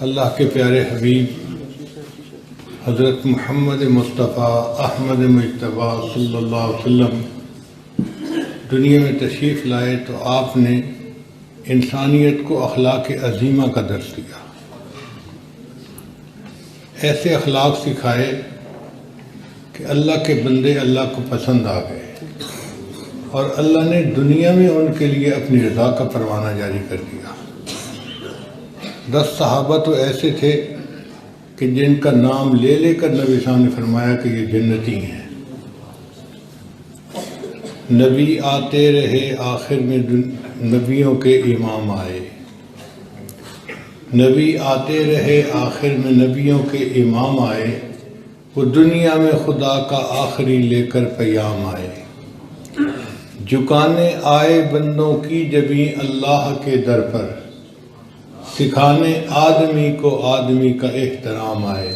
اللہ کے پیارے حبیب حضرت محمد مصطفیٰ احمد مجتبیٰ صلی اللہ علیہ وسلم دنیا میں تشریف لائے تو آپ نے انسانیت کو اخلاق عظیمہ کا درس دیا، ایسے اخلاق سکھائے کہ اللہ کے بندے اللہ کو پسند آ گئے اور اللہ نے دنیا میں ان کے لیے اپنی رضا کا پروانہ جاری کر دیا۔ 10 صحابہ تو ایسے تھے کہ جن کا نام لے لے کر نبی صاحب نے فرمایا کہ یہ جنتی ہیں۔ نبی آتے رہے آخر میں نبیوں کے امام آئے، نبی آتے رہے آخر میں نبیوں کے امام آئے، وہ دنیا میں خدا کا آخری لے کر پیام آئے، جھکانے آئے بندوں کی جبیں اللہ کے در پر، سکھانے آدمی کو آدمی کا احترام آئے۔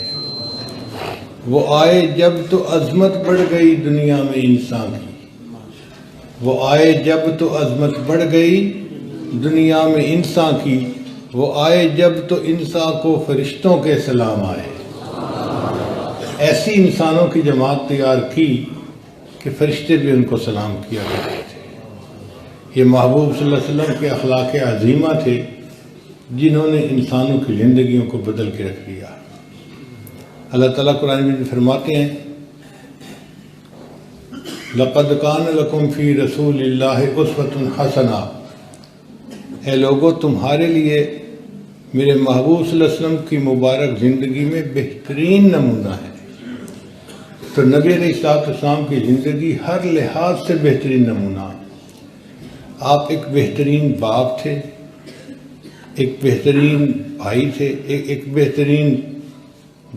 وہ آئے جب تو عظمت بڑھ گئی دنیا میں انسان کی، وہ آئے جب تو عظمت بڑھ گئی دنیا میں انسان کی، وہ آئے جب تو انسان کو فرشتوں کے سلام آئے۔ ایسی انسانوں کی جماعت تیار کی کہ فرشتے بھی ان کو سلام کیا کرتے تھے۔ یہ محبوب صلی اللہ علیہ وسلم کے اخلاق عظیمہ تھے جنہوں نے انسانوں کی زندگیوں کو بدل کے رکھ دیا۔ اللہ تعالیٰ قرآن میں فرماتے ہیں لَقَدْ كَانَ لَكُمْ فِي رَسُولِ اللَّهِ أُسْوَةٌ حَسَنَةٌ، اے لوگوں تمہارے لیے میرے محبوب صلی اللہ علیہ وسلم کی مبارک زندگی میں بہترین نمونہ ہے۔ تو نبی علیہ السلام کی زندگی ہر لحاظ سے بہترین نمونہ۔ آپ ایک بہترین باپ تھے، ایک بہترین بھائی تھے، ایک بہترین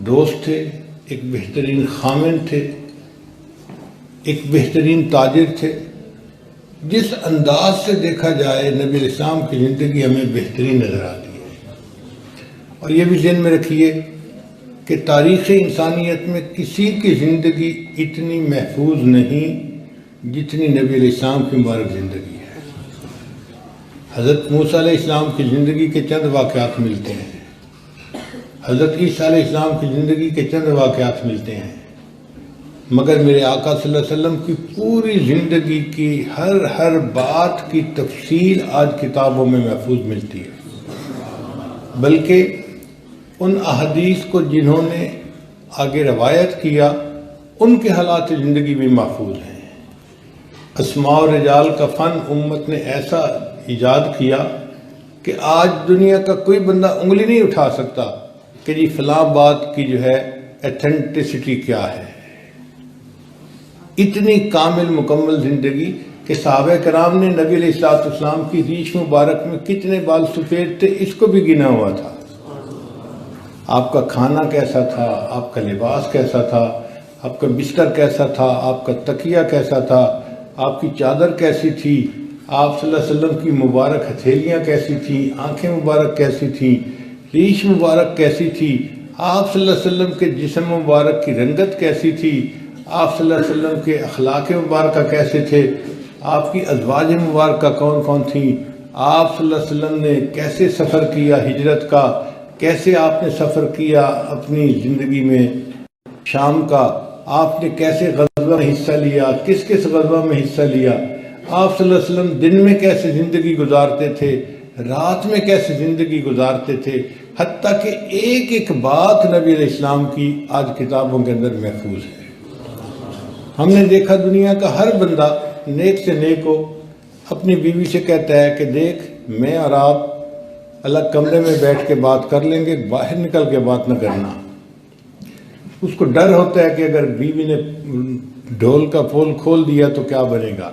دوست تھے، ایک بہترین خامند تھے، ایک بہترین تاجر تھے۔ جس انداز سے دیکھا جائے نبی علیہ السلام کی زندگی ہمیں بہترین نظر آتی ہے۔ اور یہ بھی ذہن میں رکھیے کہ تاریخ انسانیت میں کسی کی زندگی اتنی محفوظ نہیں جتنی نبی علیہ السلام کی مبارک زندگی ہے۔ حضرت موسیٰ علیہ السلام کی زندگی کے چند واقعات ملتے ہیں، حضرت عیسیٰ علیہ السلام کی زندگی کے چند واقعات ملتے ہیں، مگر میرے آقا صلی اللہ علیہ وسلم کی پوری زندگی کی ہر بات کی تفصیل آج کتابوں میں محفوظ ملتی ہے۔ بلکہ ان احادیث کو جنہوں نے آگے روایت کیا ان کے حالات زندگی بھی محفوظ ہیں۔ اسماء و رجال کا فن امت نے ایسا ایجاد کیا کہ آج دنیا کا کوئی بندہ انگلی نہیں اٹھا سکتا کہ جی فلاں بات کی جو ہے ایتھنٹسٹی کیا ہے۔ اتنی کامل مکمل زندگی کہ صحابہ کرام نے نبی علیہ السلام کی ریش مبارک میں کتنے بال سفید تھے اس کو بھی گنا ہوا تھا۔ آپ کا کھانا کیسا تھا، آپ کا لباس کیسا تھا، آپ کا بستر کیسا تھا، آپ کا تکیہ کیسا تھا، آپ کی چادر کیسی تھی، آپ صلی اللہ علیہ وسلم کی مبارک ہتھیلیاں کیسی تھیں، آنکھیں مبارک کیسی تھیں، ریش مبارک کیسی تھی، آپ صلی اللہ علیہ وسلم کے جسم مبارک کی رنگت کیسی تھی، آپ صلی اللہ علیہ وسلم کے اخلاق مبارکہ کیسے تھے، آپ کی ازواج مبارکہ کون کون تھیں، آپ صلی اللہ علیہ وسلم نے کیسے سفر کیا ہجرت کا، کیسے آپ نے سفر کیا اپنی زندگی میں شام کا، آپ نے کیسے غزوہ میں حصہ لیا، کس کس غزوہ میں حصہ لیا، آپ صلی اللہ علیہ وسلم دن میں کیسے زندگی گزارتے تھے، رات میں کیسے زندگی گزارتے تھے، حتیٰ کہ ایک ایک بات نبی علیہ السلام کی آج کتابوں کے اندر محفوظ ہے۔ ہم نے دیکھا دنیا کا ہر بندہ نیک سے نیک ہو اپنی بیوی سے کہتا ہے کہ دیکھ میں اور آپ الگ کمرے میں بیٹھ کے بات کر لیں گے، باہر نکل کے بات نہ کرنا۔ اس کو ڈر ہوتا ہے کہ اگر بیوی نے ڈھول کا پھول کھول دیا تو کیا بنے گا۔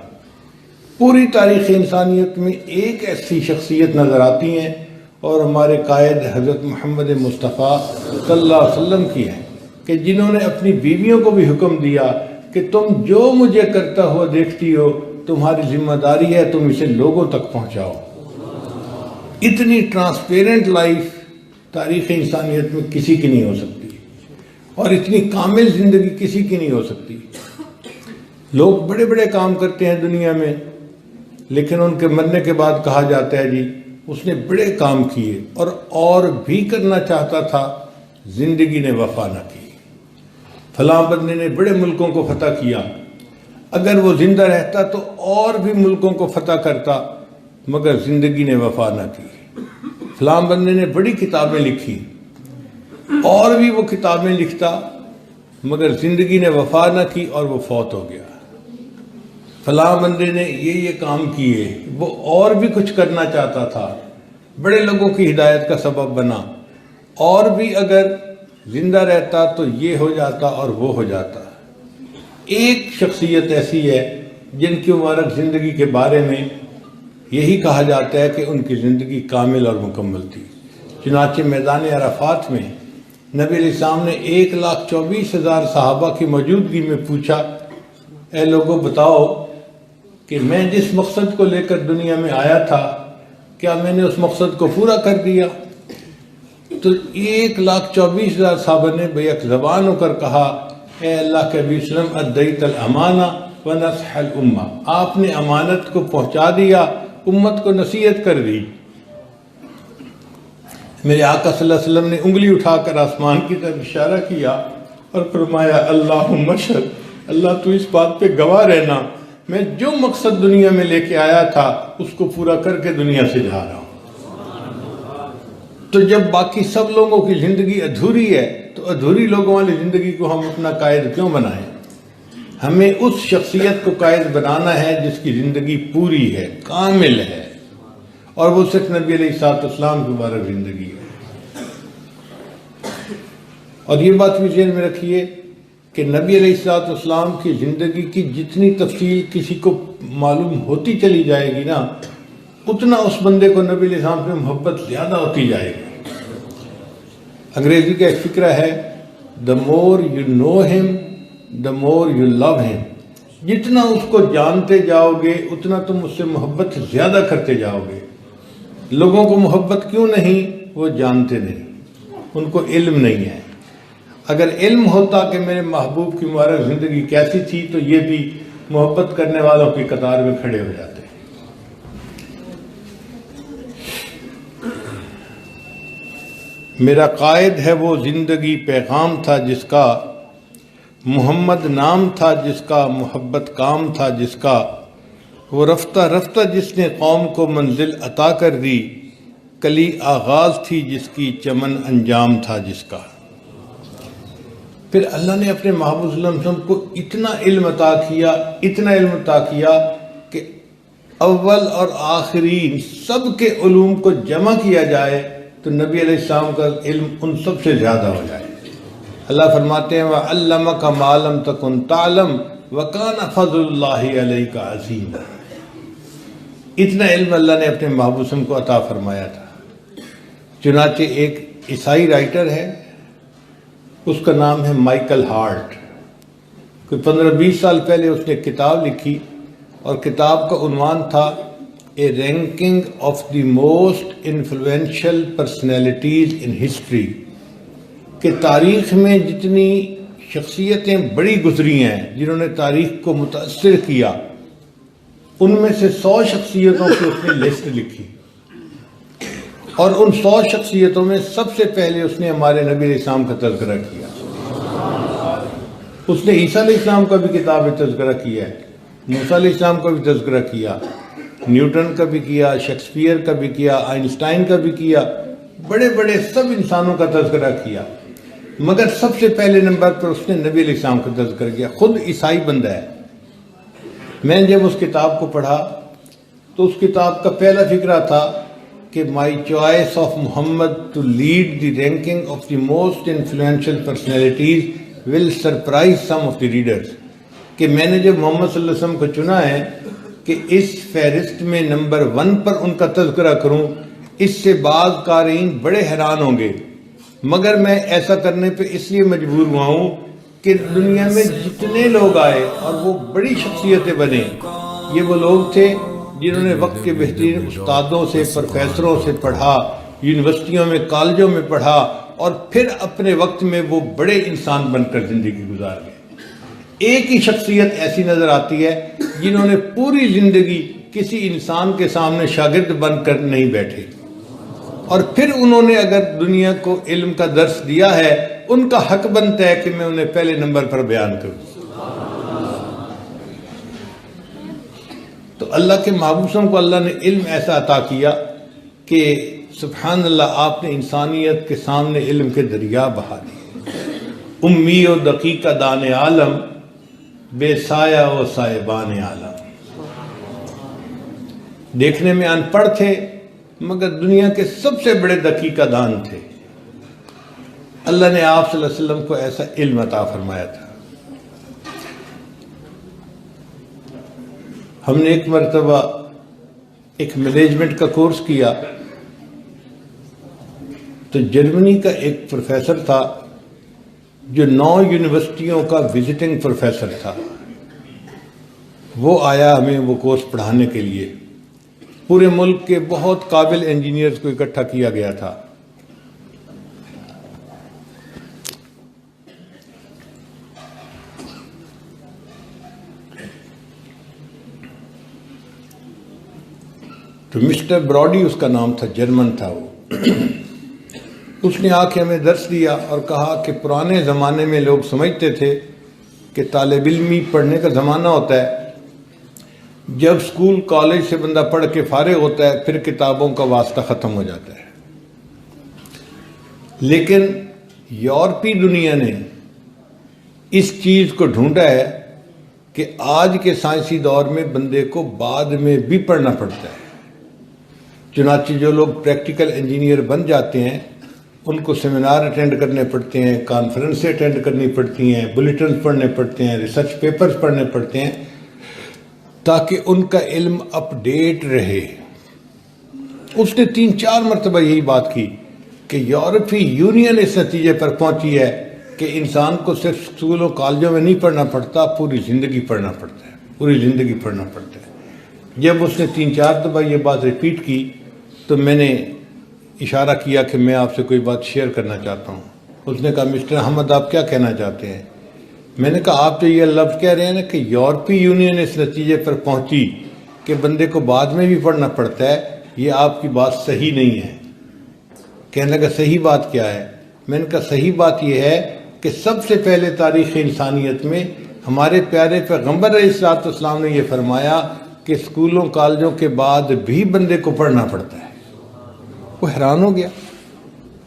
پوری تاریخ انسانیت میں ایک ایسی شخصیت نظر آتی ہیں اور ہمارے قائد حضرت محمد مصطفیٰ صلی اللہ علیہ وسلم کی ہیں کہ جنہوں نے اپنی بیویوں کو بھی حکم دیا کہ تم جو مجھے کرتا ہو دیکھتی ہو تمہاری ذمہ داری ہے تم اسے لوگوں تک پہنچاؤ۔ اتنی ٹرانسپیرنٹ لائف تاریخ انسانیت میں کسی کی نہیں ہو سکتی اور اتنی کامل زندگی کسی کی نہیں ہو سکتی۔ لوگ بڑے بڑے کام کرتے ہیں دنیا میں لیکن ان کے مرنے کے بعد کہا جاتا ہے جی اس نے بڑے کام کیے اور بھی کرنا چاہتا تھا، زندگی نے وفا نہ کی۔ فلاں بندے نے بڑے ملکوں کو فتح کیا، اگر وہ زندہ رہتا تو اور بھی ملکوں کو فتح کرتا، مگر زندگی نے وفا نہ کی۔ فلاں بندے نے بڑی کتابیں لکھی، اور بھی وہ کتابیں لکھتا، مگر زندگی نے وفا نہ کی اور وہ فوت ہو گیا۔ فلاں بندے نے یہ کام کیے، وہ اور بھی کچھ کرنا چاہتا تھا، بڑے لوگوں کی ہدایت کا سبب بنا، اور بھی اگر زندہ رہتا تو یہ ہو جاتا اور وہ ہو جاتا۔ ایک شخصیت ایسی ہے جن کی مبارک زندگی کے بارے میں یہی کہا جاتا ہے کہ ان کی زندگی کامل اور مکمل تھی۔ چنانچہ میدان عرفات میں نبی علیہ السلام نے 1,24,000 صحابہ کی موجودگی میں پوچھا، اے لوگوں بتاؤ کہ میں جس مقصد کو لے کر دنیا میں آیا تھا، کیا میں نے اس مقصد کو پورا کر دیا؟ تو 1,24,000 صحابہ نے بیک زبان ہو کر کہا، اے اللہ کے نبی صلی اللہ علیہ وسلم ادیت الامانہ ونصح الامہ، آپ نے امانت کو پہنچا دیا، امت کو نصیحت کر دی۔ میرے آقا صلی اللہ علیہ وسلم نے انگلی اٹھا کر آسمان کی طرف اشارہ کیا اور فرمایا، اللہم اشہد، اللہ تو اس بات پہ گواہ رہنا، میں جو مقصد دنیا میں لے کے آیا تھا اس کو پورا کر کے دنیا سے جا رہا ہوں۔ تو جب باقی سب لوگوں کی زندگی ادھوری ہے تو ادھوری لوگوں والی زندگی کو ہم اپنا قائد کیوں بنائیں؟ ہمیں اس شخصیت کو قائد بنانا ہے جس کی زندگی پوری ہے، کامل ہے، اور وہ صرف نبی علیہ السلام کی مبارک زندگی ہے۔ اور یہ بات بھی ذہن میں رکھیے کہ نبی علیہ السلام کی زندگی کی جتنی تفصیل کسی کو معلوم ہوتی چلی جائے گی نا، اتنا اس بندے کو نبی علیہ السلام سے محبت زیادہ ہوتی جائے گی۔ انگریزی کا ایک فقرہ ہے، the more you know him the more you love him، جتنا اس کو جانتے جاؤ گے اتنا تم اس سے محبت زیادہ کرتے جاؤ گے۔ لوگوں کو محبت کیوں نہیں؟ وہ جانتے نہیں، ان کو علم نہیں ہے۔ اگر علم ہوتا کہ میرے محبوب کی مبارک زندگی کیسی تھی تو یہ بھی محبت کرنے والوں کی قطار میں کھڑے ہو جاتے۔ میرا قائد ہے وہ زندگی پیغام تھا جس کا، محمد نام تھا جس کا، محبت کام تھا جس کا، وہ رفتہ رفتہ جس نے قوم کو منزل عطا کر دی، کلی آغاز تھی جس کی، چمن انجام تھا جس کا۔ پھر اللہ نے اپنے محبوب صلی اللہ علیہ وسلم کو اتنا علم عطا کیا، اتنا علم عطا کیا کہ اول اور آخرین سب کے علوم کو جمع کیا جائے تو نبی علیہ السلام کا علم ان سب سے زیادہ ہو جائے۔ اللہ فرماتے ہیں وَعَلَّمَكَ مَا لَمْ تَكُنْ تَعْلَمْ وَكَانَ فَضْلُ اللَّهِ عَلَيْكَ عَظِيمًا۔ اتنا علم اللہ نے اپنے محبوب صلی اللہ علیہ وسلم کو عطا فرمایا تھا۔ چنانچہ ایک عیسائی رائٹر ہے، اس کا نام ہے مائیکل ہارٹ، کوئی 15-20 سال پہلے اس نے کتاب لکھی اور کتاب کا عنوان تھا a ranking of the most influential personalities in history, کہ تاریخ میں جتنی شخصیتیں بڑی گزری ہیں جنہوں نے تاریخ کو متاثر کیا، ان میں سے 100 شخصیتوں کی اس نے لسٹ لکھی، اور ان 100 شخصیتوں میں سب سے پہلے اس نے ہمارے نبی علیہ السلام کا تذکرہ کیا۔ اس نے عیسیٰ علیہ السلام کا بھی کتاب تذکرہ کیا ہے، موسیٰ علیہ السلام کا بھی تذکرہ کیا، نیوٹن کا بھی کیا، شیکسپیئر کا بھی کیا، آئنسٹائن کا بھی کیا، بڑے بڑے سب انسانوں کا تذکرہ کیا، مگر سب سے پہلے نمبر پر اس نے نبی علیہ السلام کا تذکرہ کیا۔ خود عیسائی بندہ ہے۔ میں نے جب اس کتاب کو پڑھا تو اس کتاب کا پہلا فقرہ تھا کہ my choice of Muhammad to lead the ranking of the most influential personalities will surprise some of the readers, کہ میں نے جب محمد صلی اللہ علیہ وسلم کو چنا ہے کہ اس فہرست میں نمبر 1 پر ان کا تذکرہ کروں، اس سے بعض قارئین بڑے حیران ہوں گے، مگر میں ایسا کرنے پہ اس لیے مجبور ہوا ہوں کہ دنیا میں جتنے لوگ آئے اور وہ بڑی شخصیتیں بنے، یہ وہ لوگ تھے جنہوں نے وقت کے بہترین استادوں سے، پروفیسروں سے پڑھا، یونیورسٹیوں میں، کالجوں میں پڑھا، اور پھر اپنے وقت میں وہ بڑے انسان بن کر زندگی گزار گئے۔ ایک ہی شخصیت ایسی نظر آتی ہے جنہوں نے پوری زندگی کسی انسان کے سامنے شاگرد بن کر نہیں بیٹھے، اور پھر انہوں نے اگر دنیا کو علم کا درس دیا ہے، ان کا حق بنتا ہے کہ میں انہیں پہلے نمبر پر بیان کروں۔ تو اللہ کے محبوبوں کو اللہ نے علم ایسا عطا کیا کہ سبحان اللہ، آپ نے انسانیت کے سامنے علم کے دریا بہا دیے۔ امی و دقیقہ دان عالم، بے سایہ و صاحبان عالم۔ دیکھنے میں ان پڑھ تھے مگر دنیا کے سب سے بڑے دقیقہ دان تھے۔ اللہ نے آپ صلی اللہ علیہ وسلم کو ایسا علم عطا فرمایا تھا۔ ہم نے ایک مرتبہ ایک مینجمنٹ کا کورس کیا، تو جرمنی کا ایک پروفیسر تھا جو 9 یونیورسٹیوں کا وزٹنگ پروفیسر تھا، وہ آیا ہمیں وہ کورس پڑھانے کے لیے۔ پورے ملک کے بہت قابل انجینئرز کو اکٹھا کیا گیا تھا۔ تو مسٹر براڈی اس کا نام تھا، جرمن تھا وہ۔ اس نے آ کے ہمیں درس دیا اور کہا کہ پرانے زمانے میں لوگ سمجھتے تھے کہ طالب علمی پڑھنے کا زمانہ ہوتا ہے، جب سکول کالج سے بندہ پڑھ کے فارغ ہوتا ہے پھر کتابوں کا واسطہ ختم ہو جاتا ہے۔ لیکن یورپی دنیا نے اس چیز کو ڈھونڈا ہے کہ آج کے سائنسی دور میں بندے کو بعد میں بھی پڑھنا پڑتا ہے۔ چنانچہ جو لوگ پریکٹیکل انجینئر بن جاتے ہیں ان کو سیمینار اٹینڈ کرنے پڑتے ہیں، کانفرنسیں اٹینڈ کرنی پڑتی ہیں، بلیٹنز پڑھنے پڑتے ہیں، ریسرچ پیپرز پڑھنے پڑتے ہیں تاکہ ان کا علم اپ ڈیٹ رہے۔ اس نے 3-4 مرتبہ یہی بات کی کہ یورپی یونین اس نتیجے پر پہنچی ہے کہ انسان کو صرف اسکولوں کالجوں میں نہیں پڑھنا پڑتا، پوری زندگی پڑھنا پڑتا ہے، پوری زندگی پڑھنا پڑتا ہے۔ جب اس نے 3-4 دفعہ یہ بات ریپیٹ کی تو میں نے اشارہ کیا کہ میں آپ سے کوئی بات شیئر کرنا چاہتا ہوں۔ اس نے کہا مسٹر احمد آپ کیا کہنا چاہتے ہیں؟ میں نے کہا آپ تو یہ لفظ کہہ رہے ہیں نا کہ یورپی یونین اس نتیجے پر پہنچی کہ بندے کو بعد میں بھی پڑھنا پڑتا ہے، یہ آپ کی بات صحیح نہیں ہے۔ کہنے لگا صحیح بات کیا ہے؟ میں نے کہا صحیح بات یہ ہے کہ سب سے پہلے تاریخ انسانیت میں ہمارے پیارے پیغمبر علیہ الصلوۃ والسلام نے یہ فرمایا کہ اسکولوں کالجوں کے بعد بھی بندے کو پڑھنا پڑتا ہے۔ وہ حیران ہو گیا،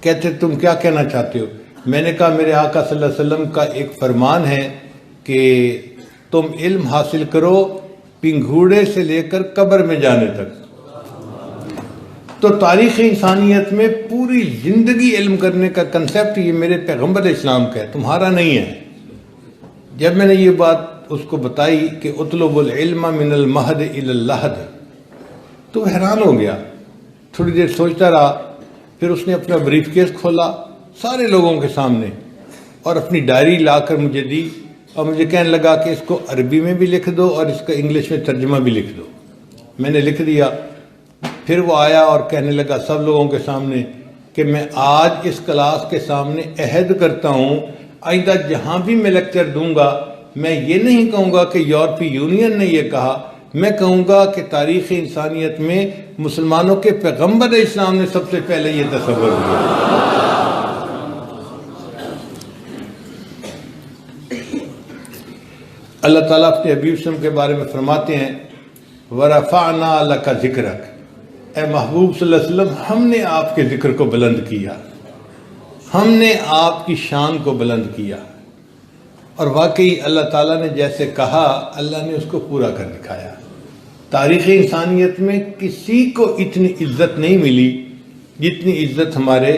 کہتے تم کیا کہنا چاہتے ہو؟ میں نے کہا میرے آقا صلی اللہ علیہ وسلم کا ایک فرمان ہے کہ تم علم حاصل کرو پنگھوڑے سے لے کر قبر میں جانے تک۔ تو تاریخ انسانیت میں پوری زندگی علم کرنے کا کنسیپٹ یہ میرے پیغمبر اسلام کا ہے، تمہارا نہیں ہے۔ جب میں نے یہ بات اس کو بتائی کہ اطلب العلم من المہد الی اللحد، تو حیران ہو گیا، تھوڑی دیر سوچتا رہا، پھر اس نے اپنا بریف کیس کھولا سارے لوگوں کے سامنے اور اپنی ڈائری لا کر مجھے دی اور مجھے کہنے لگا کہ اس کو عربی میں بھی لکھ دو اور اس کا انگلش میں ترجمہ بھی لکھ دو۔ میں نے لکھ دیا۔ پھر وہ آیا اور کہنے لگا سب لوگوں کے سامنے کہ میں آج اس کلاس کے سامنے عہد کرتا ہوں آئندہ جہاں بھی میں لیکچر دوں گا میں یہ نہیں کہوں گا کہ یورپی یونین نے یہ کہا، میں کہوں گا کہ تاریخ انسانیت میں مسلمانوں کے پیغمبر اسلام نے سب سے پہلے یہ تصور کیا۔ اللہ تعالیٰ اپنے حبیب صلی اللہ علیہ وسلم کے بارے میں فرماتے ہیں وَرَفَعْنَا لَكَ ذِكْرَكَ، اے محبوب صلی اللہ علیہ وسلم ہم نے آپ کے ذکر کو بلند کیا، ہم نے آپ کی شان کو بلند کیا۔ اور واقعی اللہ تعالیٰ نے جیسے کہا اللہ نے اس کو پورا کر دکھایا۔ تاریخ انسانیت میں کسی کو اتنی عزت نہیں ملی جتنی عزت ہمارے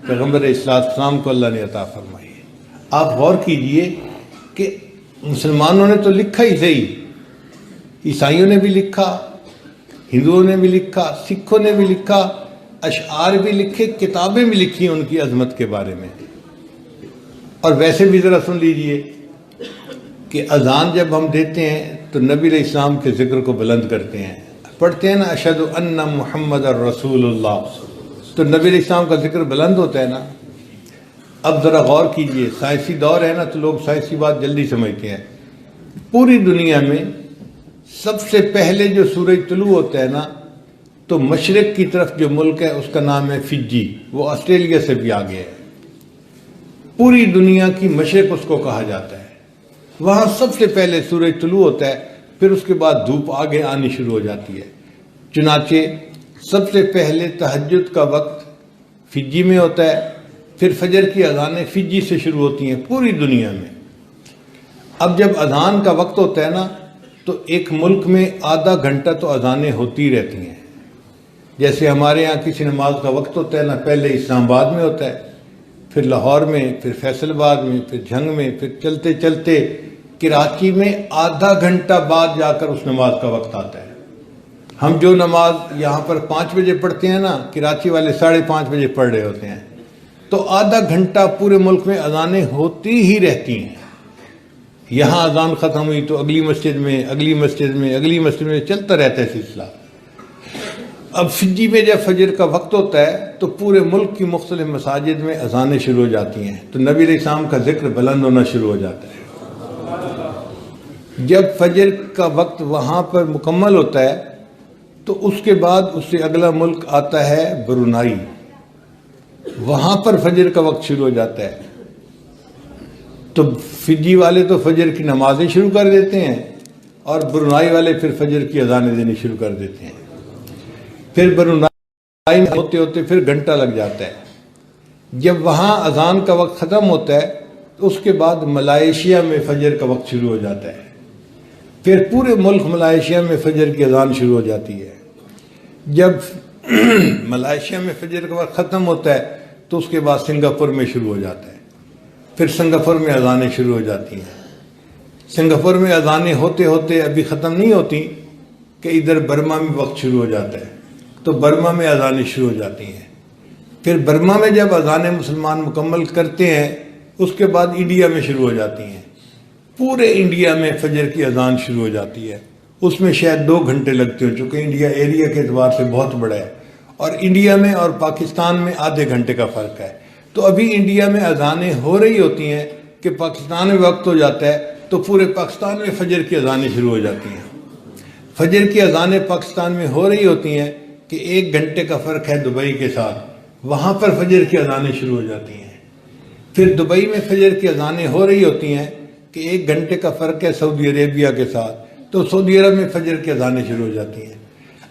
پیغمبر اسلام کو اللہ نے عطا فرمائی ہے۔ آپ غور کیجئے کہ مسلمانوں نے تو لکھا ہی صحیح، عیسائیوں نے بھی لکھا، ہندوؤں نے بھی لکھا، سکھوں نے بھی لکھا، اشعار بھی لکھے، کتابیں بھی لکھی ان کی عظمت کے بارے میں۔ اور ویسے بھی ذرا سن لیجئے کہ اذان جب ہم دیتے ہیں تو نبی علیہ السلام کے ذکر کو بلند کرتے ہیں، پڑھتے ہیں نا اشہد ان محمد الرسول اللہ، تو نبی علیہ السلام کا ذکر بلند ہوتا ہے نا۔ اب ذرا غور کیجئے، سائنسی دور ہے نا تو لوگ سائنسی بات جلدی سمجھتے ہیں۔ پوری دنیا میں سب سے پہلے جو سورج طلوع ہوتا ہے نا تو مشرق کی طرف جو ملک ہے اس کا نام ہے فجی، وہ آسٹریلیا سے بھی آگے ہے، پوری دنیا کی مشرق اس کو کہا جاتا ہے۔ وہاں سب سے پہلے سورج طلوع ہوتا ہے، پھر اس کے بعد دھوپ آگے آنی شروع ہو جاتی ہے۔ چنانچہ سب سے پہلے تہجد کا وقت فجی میں ہوتا ہے، پھر فجر کی اذانیں فجی سے شروع ہوتی ہیں پوری دنیا میں۔ اب جب اذان کا وقت ہوتا ہے نا تو ایک ملک میں آدھا گھنٹہ تو اذانیں ہوتی رہتی ہیں۔ جیسے ہمارے یہاں کسی نماز کا وقت ہوتا ہے نا، پہلے اسلام آباد میں ہوتا ہے، پھر لاہور میں، پھر فیصل آباد میں، پھر جھنگ میں، پھر چلتے چلتے کراچی میں آدھا گھنٹہ بعد جا کر اس نماز کا وقت آتا ہے۔ ہم جو نماز یہاں پر 5 بجے پڑھتے ہیں نا، کراچی والے 5:30 بجے پڑھ رہے ہوتے ہیں، تو آدھا گھنٹہ پورے ملک میں اذانیں ہوتی ہی رہتی ہیں۔ یہاں اذان ختم ہوئی تو اگلی مسجد میں، اگلی مسجد میں، اگلی مسجد میں چلتا رہتا ہے سلسلہ۔ اب فجی میں جب فجر کا وقت ہوتا ہے تو پورے ملک کی مختلف مساجد میں اذانیں شروع ہو جاتی ہیں، تو نبی علیہ السلام کا ذکر بلند ہونا شروع ہو جاتا ہے۔ جب فجر کا وقت وہاں پر مکمل ہوتا ہے تو اس کے بعد اس سے اگلا ملک آتا ہے برونائی، وہاں پر فجر کا وقت شروع ہو جاتا ہے۔ تو فجی والے تو فجر کی نمازیں شروع کر دیتے ہیں اور برونائی والے پھر فجر کی اذانیں دینی شروع کر دیتے ہیں۔ پھر برونائی میں ہوتے ہوتے پھر گھنٹہ لگ جاتا ہے۔ جب وہاں اذان کا وقت ختم ہوتا ہے تو اس کے بعد ملائیشیا میں فجر کا وقت شروع ہو جاتا ہے، پھر پورے ملک ملائیشیا میں فجر کی اذان شروع ہو جاتی ہے۔ جب ملائیشیا میں فجر کا وقت ختم ہوتا ہے تو اس کے بعد سنگاپور میں شروع ہو جاتا ہے، پھر سنگاپور میں اذانیں شروع ہو جاتی ہیں۔ سنگاپور میں اذانیں ہوتے ہوتے ابھی ختم نہیں ہوتی کہ ادھر برما میں وقت شروع ہو جاتا ہے، تو برما میں اذانیں شروع ہو جاتی ہیں۔ پھر برما میں جب اذانیں مسلمان مکمل کرتے ہیں اس کے بعد انڈیا میں شروع ہو جاتی ہیں، پورے انڈیا میں فجر کی اذان شروع ہو جاتی ہے۔ اس میں شاید 2 گھنٹے لگتے ہو، چونکہ انڈیا ایریا کے اعتبار سے بہت بڑا ہے، اور انڈیا میں اور پاکستان میں آدھے گھنٹے کا فرق ہے۔ تو ابھی انڈیا میں اذانیں ہو رہی ہوتی ہیں کہ پاکستان میں وقت ہو جاتا ہے تو پورے پاکستان میں فجر کی اذانیں شروع ہو جاتی ہیں۔ فجر کی اذانیں پاکستان میں ہو رہی ہوتی ہیں کہ 1 گھنٹے کا فرق ہے دبئی کے ساتھ، وہاں پر فجر کی اذانیں شروع ہو جاتی ہیں۔ پھر دبئی میں فجر کی اذانیں ہو رہی ہوتی ہیں کہ 1 گھنٹے کا فرق ہے سعودی عربیہ کے ساتھ، تو سعودی عرب میں فجر کی اذانیں شروع ہو جاتی ہیں۔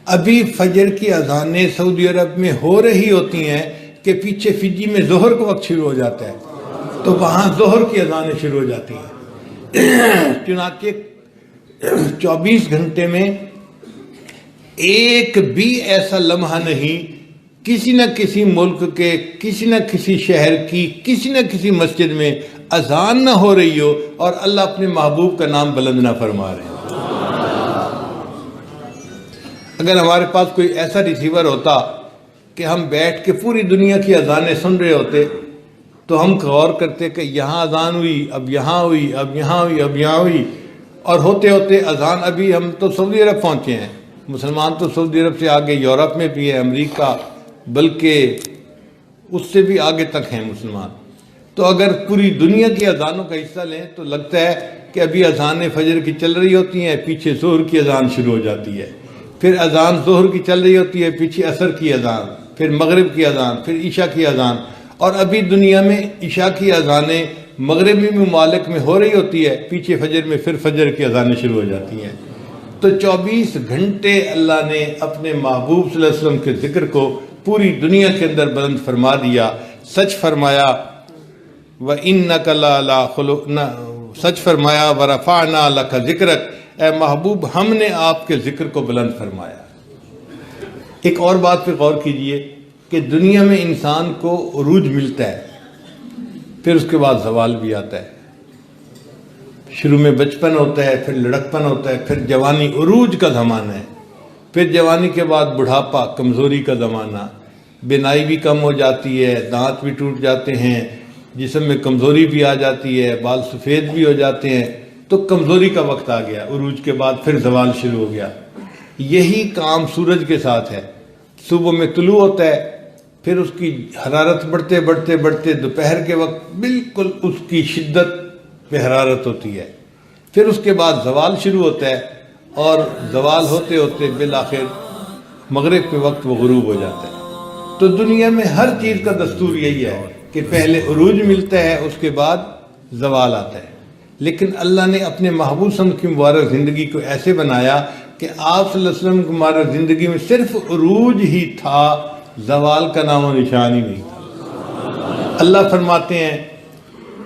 ابھی فجر کی اذانیں سعودی عرب میں ہو رہی ہوتی ہیں کہ پیچھے فجی میں ظہر کا وقت شروع ہو جاتا ہے، تو وہاں ظہر کی اذانیں شروع ہو جاتی ہیں۔ چنانچہ 24 گھنٹے میں ایک بھی ایسا لمحہ نہیں کسی نہ کسی ملک کے کسی نہ کسی شہر کی کسی نہ کسی مسجد میں اذان نہ ہو رہی ہو اور اللہ اپنے محبوب کا نام بلند نہ فرما رہے ہیں۔ اگر ہمارے پاس کوئی ایسا ریسیور ہوتا کہ ہم بیٹھ کے پوری دنیا کی اذانیں سن رہے ہوتے تو ہم غور کرتے کہ یہاں اذان ہوئی، اب یہاں ہوئی، اب یہاں ہوئی، اب یہاں ہوئی، اور ہوتے ہوتے اذان ابھی ہم تو سعودی عرب پہنچے ہیں، مسلمان تو سعودی عرب سے آگے یورپ میں بھی ہے، امریکہ، بلکہ اس سے بھی آگے تک ہیں مسلمان۔ تو اگر پوری دنیا کی اذانوں کا حصہ لیں تو لگتا ہے کہ ابھی اذانیں فجر کی چل رہی ہوتی ہیں، پیچھے ظہر کی اذان شروع ہو جاتی ہے، پھر اذان ظہر کی چل رہی ہوتی ہے، پیچھے عصر کی اذان، پھر مغرب کی اذان، پھر عشاء کی اذان، اور ابھی دنیا میں عشاء کی اذانیں مغربی ممالک میں ہو رہی ہوتی ہے، پیچھے فجر میں پھر فجر کی اذانیں شروع ہو جاتی ہیں۔ تو 24 گھنٹے اللہ نے اپنے محبوب صلی اللہ علیہ وسلم کے ذکر کو پوری دنیا کے اندر بلند فرما دیا۔ سچ فرمایا وَإِنَّكَ لَعَلَىٰ خُلُقٍ، سچ فرمایا وَرَفَعْنَا لَكَ ذِكْرَكَ، اے محبوب ہم نے آپ کے ذکر کو بلند فرمایا۔ ایک اور بات پہ غور کیجئے کہ دنیا میں انسان کو عروج ملتا ہے، پھر اس کے بعد زوال بھی آتا ہے۔ شروع میں بچپن ہوتا ہے، پھر لڑکپن ہوتا ہے، پھر جوانی عروج کا زمانہ ہے، پھر جوانی کے بعد بڑھاپا، کمزوری کا زمانہ، بینائی بھی کم ہو جاتی ہے، دانت بھی ٹوٹ جاتے ہیں، جسم میں کمزوری بھی آ جاتی ہے، بال سفید بھی ہو جاتے ہیں، تو کمزوری کا وقت آ گیا، عروج کے بعد پھر زوال شروع ہو گیا۔ یہی کام سورج کے ساتھ ہے، صبح میں طلوع ہوتا ہے، پھر اس کی حرارت بڑھتے بڑھتے بڑھتے دوپہر کے وقت بالکل اس کی شدت پہ حرارت ہوتی ہے، پھر اس کے بعد زوال شروع ہوتا ہے، اور زوال ہوتے ہوتے بالآخر مغرب کے وقت وہ غروب ہو جاتا ہے۔ تو دنیا میں ہر چیز کا دستور یہی ہے کہ پہلے عروج ملتا ہے، اس کے بعد زوال آتا ہے، لیکن اللہ نے اپنے محبوب صلی اللہ علیہ وسلم کی مبارک زندگی کو ایسے بنایا کہ آپ صلی اللہ علیہ وسلم کی مبارک زندگی میں صرف عروج ہی تھا، زوال کا نام و نشان ہی نہیں تھا۔ اللہ فرماتے ہیں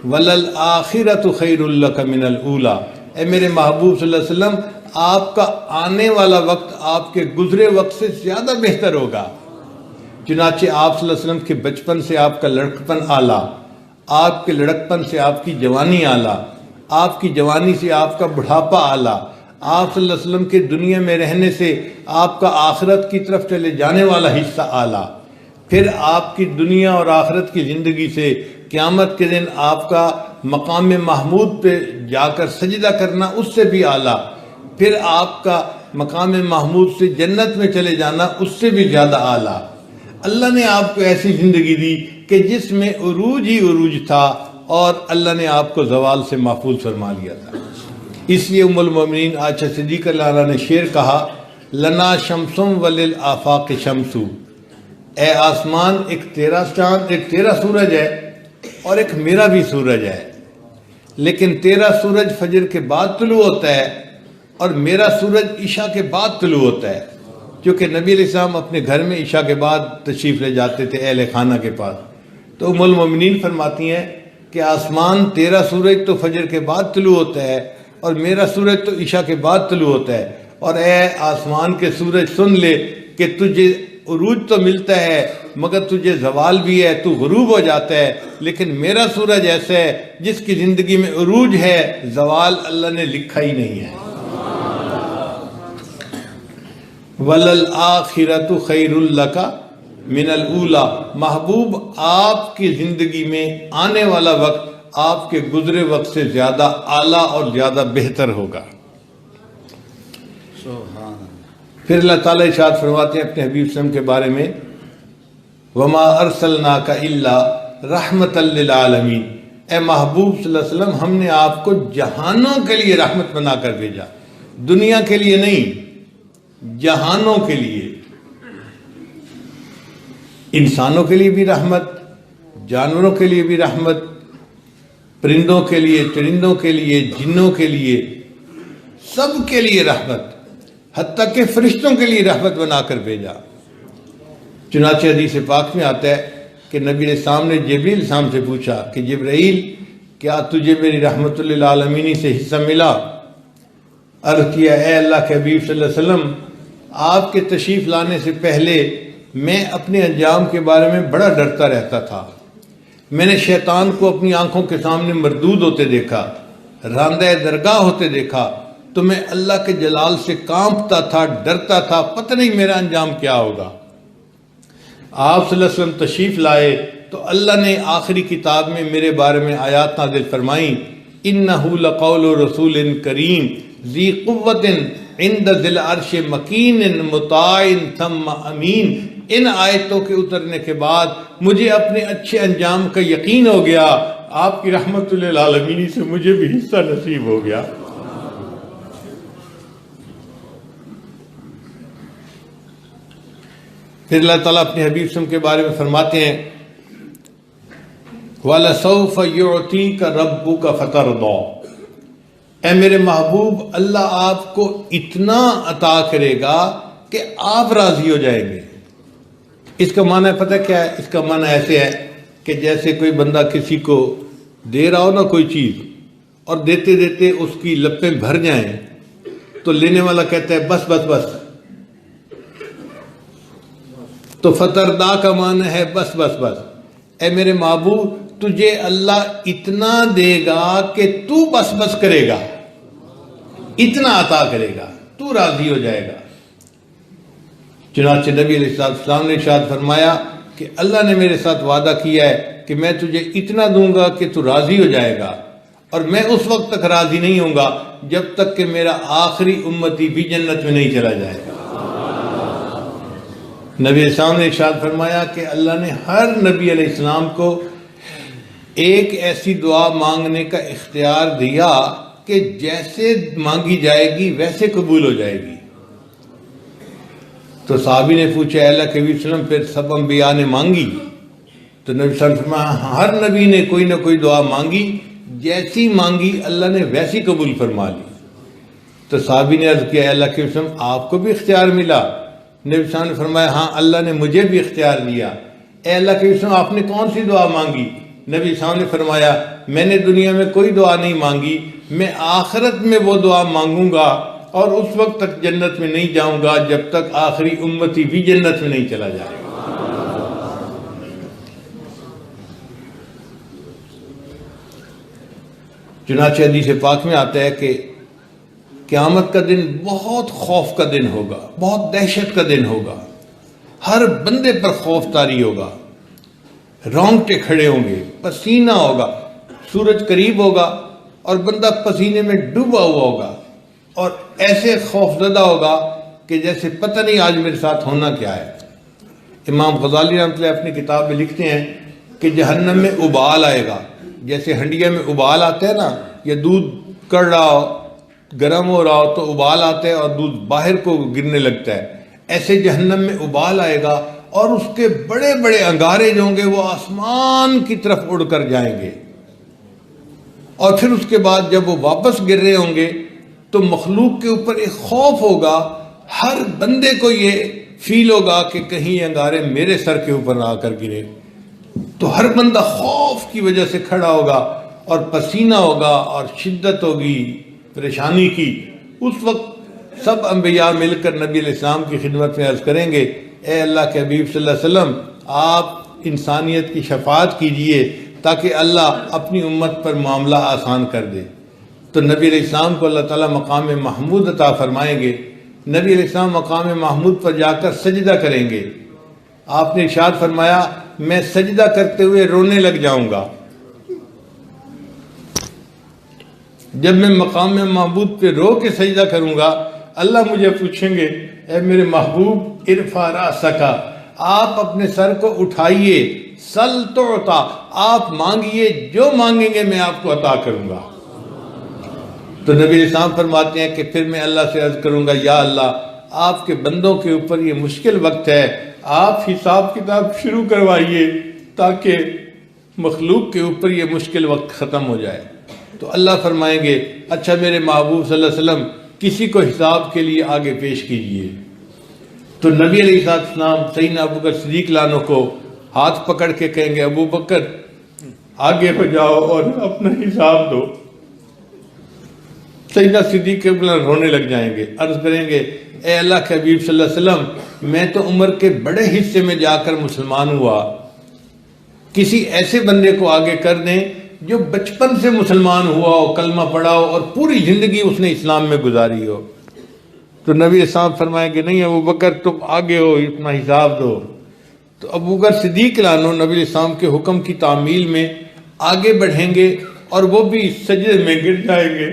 وَلَلْآخِرَةُ خَيْرٌ لَكَ مِنَ الْأُولَى، اے میرے محبوب صلی اللہ علیہ وسلم، آپ کا آنے والا وقت آپ کے گزرے وقت سے زیادہ بہتر ہوگا۔ چنانچہ آپ صلی اللہ علیہ وسلم کے بچپن سے آپ کا لڑکپن اعلیٰ، آپ کے لڑکپن سے آپ کی جوانی اعلیٰ، آپ کی جوانی سے آپ کا بڑھاپا اعلیٰ، آپ صلی اللہ علیہ وسلم کے دنیا میں رہنے سے آپ کا آخرت کی طرف چلے جانے والا حصہ اعلیٰ، پھر آپ کی دنیا اور آخرت کی زندگی سے قیامت کے دن آپ کا مقام محمود پہ جا کر سجدہ کرنا اس سے بھی اعلیٰ، پھر آپ کا مقام محمود سے جنت میں چلے جانا اس سے بھی زیادہ اعلیٰ۔ اللہ نے آپ کو ایسی زندگی دی کہ جس میں عروج ہی عروج تھا، اور اللہ نے آپ کو زوال سے محفوظ فرما لیا تھا۔ اس لیے ام المومنین عائشہ صدیقہ رضی اللہ عنہا نے شعر کہا لنا شمسم وللآفاق شمسو، اے آسمان ایک تیرا چاند، ایک تیرا سورج ہے اور ایک میرا بھی سورج ہے، لیکن تیرا سورج فجر کے بعد طلوع ہوتا ہے اور میرا سورج عشاء کے بعد طلوع ہوتا ہے، کیونکہ نبی علیہ السلام اپنے گھر میں عشاء کے بعد تشریف لے جاتے تھے اہل خانہ کے پاس۔ تو ام المومنین فرماتی ہیں کہ آسمان تیرا سورج تو فجر کے بعد طلوع ہوتا ہے اور میرا سورج تو عشاء کے بعد طلوع ہوتا ہے، اور اے آسمان کے سورج سن لے کہ تجھے عروج تو ملتا ہے مگر تجھے زوال بھی ہے، تو غروب ہو جاتا ہے، لیکن میرا سورج ایسا ہے جس کی زندگی میں عروج ہے، زوال اللہ نے لکھا ہی نہیں ہے۔ وَلَلْآخِرَةُ خَيْرٌ لَكَ مِنَ الْأُولَى، محبوب آپ کی زندگی میں آنے والا وقت آپ کے گزرے وقت سے زیادہ اعلیٰ اور زیادہ بہتر ہوگا۔ پھر اللہ تعالیٰ ارشاد فرماتے ہیں اپنے حبیب صلی اللہ علیہ وسلم کے بارے میں وَمَا أَرْسَلْنَاكَ إِلَّا رَحْمَةً لِلْعَالَمِينَ، اے محبوب صلی اللہ علیہ وسلم، ہم نے آپ کو جہانوں کے لیے رحمت بنا کر بھیجا، دنیا کے لیے نہیں، جہانوں کے لیے، انسانوں کے لیے بھی رحمت، جانوروں کے لیے بھی رحمت، پرندوں کے لیے، چرندوں کے لیے، جنوں کے لیے، سب کے لیے رحمت، حتیٰ کہ فرشتوں کے لیے رحمت بنا کر بھیجا۔ چنانچہ حدیث پاک میں آتا ہے کہ نبی علیہ السلام نے جبریل السلام سے پوچھا کہ جبرائیل، کیا تجھے میری رحمت للعالمین سے حصہ ملا؟ عرض کیا اے اللہ کے حبیب صلی اللہ علیہ وسلم، آپ کے تشریف لانے سے پہلے میں اپنے انجام کے بارے میں بڑا ڈرتا رہتا تھا، میں نے شیطان کو اپنی آنکھوں کے سامنے مردود ہوتے دیکھا، راندہ درگاہ ہوتے دیکھا، تو میں اللہ کے جلال سے کانپتا تھا، ڈرتا تھا، پتہ نہیں میرا انجام کیا ہوگا۔ آپ صلی اللہ علیہ وسلم تشریف لائے تو اللہ نے آخری کتاب میں میرے بارے میں آیات نازل فرمائیں اِنَّهُ لَقَوْلُ رَسُولٍ كَرِيمٍ ذِي قُوَّةٍ عِنْدَ ذِي الْعَرْشِ مَكِينٍ مُطَاعٍ ثَمَّ أَمِينٍ۔ ان آیتوں کے اترنے کے بعد مجھے اپنے اچھے انجام کا یقین ہو گیا، آپ کی رحمت للعالمین سے مجھے بھی حصہ نصیب ہو گیا۔ پھر اللہ تعالیٰ اپنے حبیب صلی اللہ علیہ وسلم کے بارے میں فرماتے ہیں وَلَسَوْفَ يُعْطِيكَ رَبُّكَ فَتَرْضَىٰ، اے میرے محبوب، اللہ آپ کو اتنا عطا کرے گا کہ آپ راضی ہو جائیں گے۔ اس کا معنی پتہ کیا ہے؟ اس کا معنی ایسے ہے کہ جیسے کوئی بندہ کسی کو دے رہا ہو نا کوئی چیز، اور دیتے دیتے اس کی لپیں بھر جائیں تو لینے والا کہتا ہے بس بس بس، تو فتردا کا معنی ہے بس بس بس۔ اے میرے محبوب، تجھے اللہ اتنا دے گا کہ تو بس بس کرے گا، اتنا عطا کرے گا، تو راضی ہو جائے گا۔ چنانچہ نبی علیہ السلام نے ارشاد فرمایا کہ اللہ نے میرے ساتھ وعدہ کیا ہے کہ میں تجھے اتنا دوں گا کہ تو راضی ہو جائے گا، اور میں اس وقت تک راضی نہیں ہوں گا جب تک کہ میرا آخری امتی بھی جنت میں نہیں چلا جائے گا۔ نبی علیہ السلام نے ارشاد فرمایا کہ اللہ نے ہر نبی علیہ السلام کو ایک ایسی دعا مانگنے کا اختیار دیا کہ جیسے مانگی جائے گی ویسے قبول ہو جائے گی۔ تو صحابی نے پوچھا اے اللہ کے نبی صلی اللہ علیہ وسلم پھر سب انبیاء نے مانگی؟ تو نبی صلی اللہ علیہ وسلم فرمایا ہر نبی نے کوئی نہ کوئی دعا مانگی، جیسی مانگی اللہ نے ویسی قبول فرما لی۔ تو صحابی نے عرض کیا اے اللہ کے نبی صلی اللہ علیہ وسلم آپ کو بھی اختیار ملا؟ نبی صلی اللہ علیہ وسلم نے فرمایا ہاں اللہ نے مجھے بھی اختیار دیا۔ اے اللہ کے نبی صلی اللہ علیہ وسلم آپ نے کون سی دعا مانگی؟ نبی صلی اللہ علیہ وسلم نے فرمایا میں نے دنیا میں کوئی دعا نہیں مانگی، میں آخرت میں وہ دعا مانگوں گا اور اس وقت تک جنت میں نہیں جاؤں گا جب تک آخری امتی بھی جنت میں نہیں چلا جائے گا۔ چنانچہ حدیث پاک میں آتا ہے کہ قیامت کا دن بہت خوف کا دن ہوگا، بہت دہشت کا دن ہوگا، ہر بندے پر خوف طاری ہوگا، رونگٹے کھڑے ہوں گے، پسینہ ہوگا، سورج قریب ہوگا اور بندہ پسینے میں ڈوبا ہوا ہوگا اور ایسے خوف زدہ ہوگا کہ جیسے پتہ نہیں آج میرے ساتھ ہونا کیا ہے۔ امام غزالی رحمۃ اللہ اپنی کتاب میں لکھتے ہیں کہ جہنم میں ابال آئے گا، جیسے ہنڈیا میں ابال آتا ہے نا، یا دودھ کڑ رہا ہو گرم ہو رہا ہو تو ابال آتا ہے اور دودھ باہر کو گرنے لگتا ہے، ایسے جہنم میں ابال آئے گا اور اس کے بڑے بڑے انگارے جو ہوں گے وہ آسمان کی طرف اڑ کر جائیں گے، اور پھر اس کے بعد جب وہ واپس گر رہے ہوں گے تو مخلوق کے اوپر ایک خوف ہوگا، ہر بندے کو یہ فیل ہوگا کہ کہیں انگارے میرے سر کے اوپر آ کر گرے، تو ہر بندہ خوف کی وجہ سے کھڑا ہوگا اور پسینہ ہوگا اور شدت ہوگی پریشانی کی۔ اس وقت سب انبیاء مل کر نبی علیہ السلام کی خدمت میں عرض کریں گے اے اللہ کے حبیب صلی اللہ علیہ وسلم آپ انسانیت کی شفاعت کیجئے تاکہ اللہ اپنی امت پر معاملہ آسان کر دے۔ تو نبی علیہ السلام کو اللہ تعالیٰ مقام محمود عطا فرمائیں گے، نبی علیہ السلام مقام محمود پر جا کر سجدہ کریں گے۔ آپ نے ارشاد فرمایا میں سجدہ کرتے ہوئے رونے لگ جاؤں گا۔ جب میں مقام محمود پہ رو کے سجدہ کروں گا اللہ مجھے پوچھیں گے اے میرے محبوب ارفع رأسک، آپ اپنے سر کو اٹھائیے، سل تعطیٰ، آپ مانگیے، جو مانگیں گے میں آپ کو عطا کروں گا۔ تو نبی علیہ السلام فرماتے ہیں کہ پھر میں اللہ سے عرض کروں گا یا اللہ آپ کے بندوں کے اوپر یہ مشکل وقت ہے، آپ حساب کتاب شروع کروائیے تاکہ مخلوق کے اوپر یہ مشکل وقت ختم ہو جائے۔ تو اللہ فرمائیں گے اچھا میرے محبوب صلی اللہ علیہ وسلم کسی کو حساب کے لیے آگے پیش کیجئے۔ تو نبی علیہ السلام سیدنا ابوبکر صدیق عنہ کو ہاتھ پکڑ کے کہیں گے ابو بکر آگے ہو جاؤ اور اپنا حساب دو۔ سیدنا صدیق رونے لگ جائیں گے، عرض کریں گے اے اللہ کے حبیب صلی اللہ علیہ وسلم میں تو عمر کے بڑے حصے میں جا کر مسلمان ہوا، کسی ایسے بندے کو آگے کر دیں جو بچپن سے مسلمان ہوا ہو، کلمہ پڑھا ہو اور پوری زندگی اس نے اسلام میں گزاری ہو۔ تو نبی اسلام فرمائیں گے نہیں ابو بکر تم آگے ہو، اتنا حساب دو۔ تو ابو بکر صدیق عنہ نبی اسلام کے حکم کی تعمیل میں آگے بڑھیں گے اور وہ بھی سجدے میں گر جائیں گے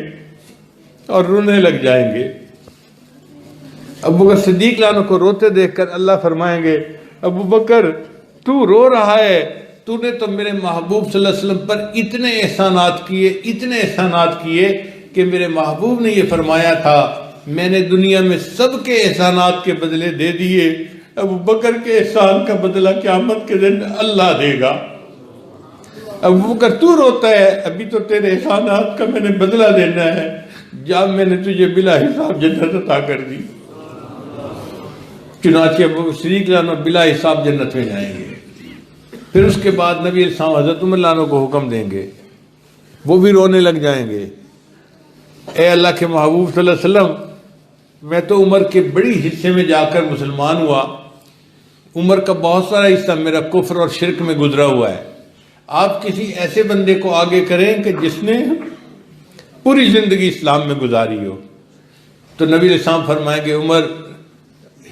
اور رونے لگ جائیں گے۔ ابو بکر صدیق عنہ کو روتے دیکھ کر اللہ فرمائیں گے ابو بکر تو رو رہا ہے، تو نے تو میرے محبوب صلی اللہ علیہ وسلم پر اتنے احسانات کیے کہ میرے محبوب نے یہ فرمایا تھا میں نے دنیا میں سب کے احسانات کے بدلے دے دیے، ابو بکر کے احسان کا بدلہ قیامت کے دن اللہ دے گا۔ ابو بکر تو روتا ہے، ابھی تو تیرے احسانات کا میں نے بدلہ دینا ہے، جب میں نے تجھے بلا حساب جنت عطا کر دی۔ چنانچہ ابو بکر صدیق عنہ بلا حساب جنت میں جائیں گے۔ پھر اس کے بعد نبی علیہ السلام حضرت عمر عنہ کو حکم دیں گے، وہ بھی رونے لگ جائیں گے، اے اللہ کے محبوب صلی اللہ علیہ وسلم میں تو عمر کے بڑی حصے میں جا کر مسلمان ہوا، عمر کا بہت سارا حصہ میرا کفر اور شرک میں گزرا ہوا ہے، آپ کسی ایسے بندے کو آگے کریں کہ جس نے پوری زندگی اسلام میں گزاری ہو۔ تو نبی علیہ السلام فرمائیں گے عمر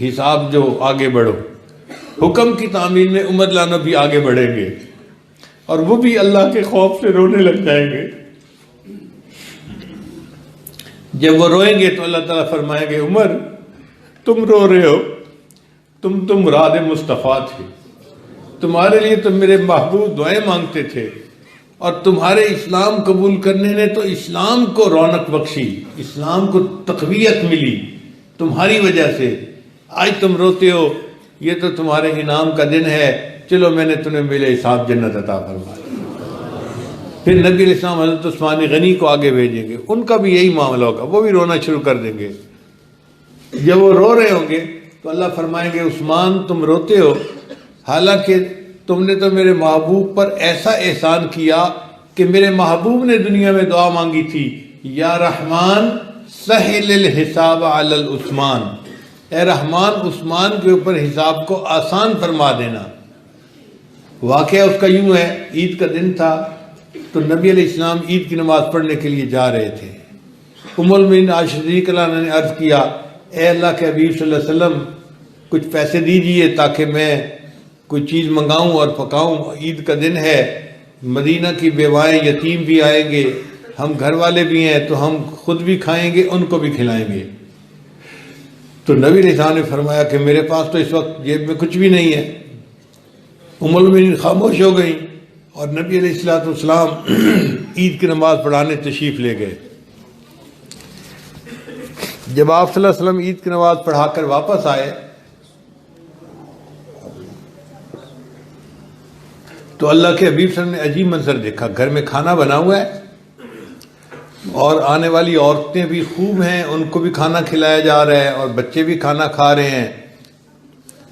حساب جو آگے بڑھو۔ حکم کی تعمیل میں عمر عنہ بھی آگے بڑھیں گے اور وہ بھی اللہ کے خوف سے رونے لگ جائیں گے۔ جب وہ روئیں گے تو اللہ تعالیٰ فرمائیں گے عمر تم رو رہے ہو، تم مراد مصطفیٰ تھے، تمہارے لیے تو میرے محبوب دعائیں مانگتے تھے، اور تمہارے اسلام قبول کرنے نے تو اسلام کو رونق بخشی، اسلام کو تقویت ملی تمہاری وجہ سے۔ آج تم روتے ہو، یہ تو تمہارے انعام کا دن ہے، چلو میں نے تمہیں میرے حساب جنت عطا فرما دی۔ پھر نبی علیہ السلام حضرت عثمان غنی کو آگے بھیجیں گے، ان کا بھی یہی معاملہ ہوگا، وہ بھی رونا شروع کر دیں گے۔ جب وہ رو رہے ہوں گے تو اللہ فرمائیں گے عثمان تم روتے ہو، حالانکہ تم نے تو میرے محبوب پر ایسا احسان کیا کہ میرے محبوب نے دنیا میں دعا مانگی تھی، یا رحمان سہل الحساب علی العثمان، اے رحمان عثمان کے اوپر حساب کو آسان فرما دینا۔ واقعہ اس کا یوں ہے، عید کا دن تھا تو نبی علیہ السلام عید کی نماز پڑھنے کے لیے جا رہے تھے۔ ام المؤمنین عائشہ رضی اللہ عنہا نے عرض کیا، اے اللہ کے حبیب صلی اللہ علیہ وسلم کچھ پیسے دیجئے تاکہ میں کوئی چیز منگاؤں اور پکاؤں، عید کا دن ہے، مدینہ کی بیوائیں یتیم بھی آئیں گے، ہم گھر والے بھی ہیں تو ہم خود بھی کھائیں گے ان کو بھی کھلائیں گے۔ تو نبی علیہ السلام نے فرمایا کہ میرے پاس تو اس وقت جیب میں کچھ بھی نہیں ہے۔ ام المؤمنین خاموش ہو گئیں اور نبی علیہ السلام عید کی نماز پڑھانے تشریف لے گئے۔ جب آپ صلی اللہ علیہ وسلم عید کی نماز پڑھا کر واپس آئے تو اللہ کے حبیب صلی اللہ علیہ وسلم نے عجیب منظر دیکھا، گھر میں کھانا بنا ہوا ہے اور آنے والی عورتیں بھی خوب ہیں، ان کو بھی کھانا کھلایا جا رہا ہے اور بچے بھی کھانا کھا رہے ہیں۔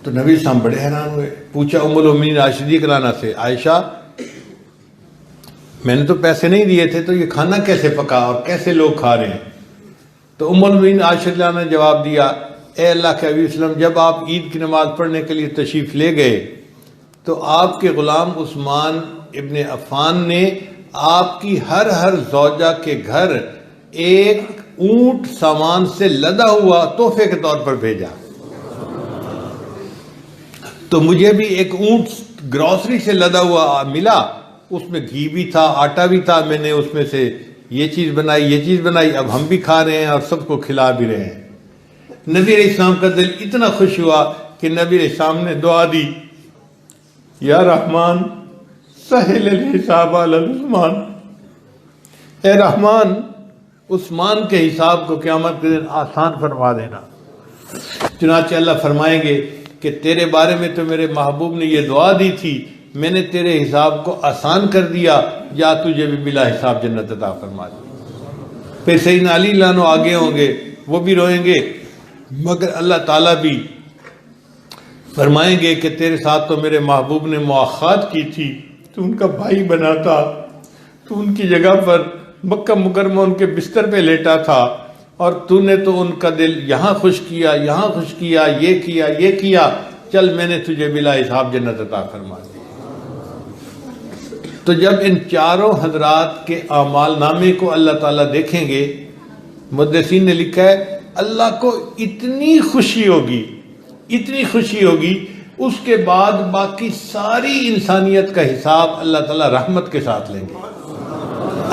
تو نبی صلی اللہ علیہ وسلم بڑے حیران ہوئے، پوچھا ام المؤمنین عائشہ رضی اللہ عنہا سے، عائشہ میں نے تو پیسے نہیں دیے تھے تو یہ کھانا کیسے پکا اور کیسے لوگ کھا رہے ہیں؟ تو ام المؤمنین عائشہ رضی اللہ عنہا نے جواب دیا، اے اللہ کے حبیب صلی اللہ علیہ وسلم جب آپ عید کی نماز پڑھنے کے لیے تشریف لے گئے تو آپ کے غلام عثمان ابن عفان نے آپ کی ہر زوجہ کے گھر ایک اونٹ سامان سے لدا ہوا تحفے کے طور پر بھیجا، تو مجھے بھی ایک اونٹ گروسری سے لدا ہوا ملا، اس میں گھی بھی تھا، آٹا بھی تھا، میں نے اس میں سے یہ چیز بنائی، اب ہم بھی کھا رہے ہیں اور سب کو کھلا بھی رہے ہیں۔ نبی علیہ السلام کا دل اتنا خوش ہوا کہ نبی علیہ السلام نے دعا دی، یا رحمان سہل الحساب علی عثمان، اے رحمان عثمان کے حساب کو قیامت کے دن آسان فرما دینا۔ چنانچہ اللہ فرمائیں گے کہ تیرے بارے میں تو میرے محبوب نے یہ دعا دی تھی، میں نے تیرے حساب کو آسان کر دیا، یا تجھے بھی بلا حساب جنت عطا فرما دی۔ پھر سیدنا علی رضی اللہ عنہ آگے ہوں گے، وہ بھی روئیں گے، مگر اللہ تعالیٰ بھی فرمائیں گے کہ تیرے ساتھ تو میرے محبوب نے مواخات کی تھی، تو ان کا بھائی بنا تھا، تو ان کی جگہ پر مکہ مکرمہ ان کے بستر پہ لیٹا تھا، اور تو نے تو ان کا دل یہاں خوش کیا، یہ کیا، چل میں نے تجھے بلا حساب جنت عطا فرما دی۔ تو جب ان چاروں حضرات کے اعمال نامے کو اللہ تعالیٰ دیکھیں گے، محدثین نے لکھا ہے اللہ کو اتنی خوشی ہوگی، اس کے بعد باقی ساری انسانیت کا حساب اللہ تعالیٰ رحمت کے ساتھ لیں گے۔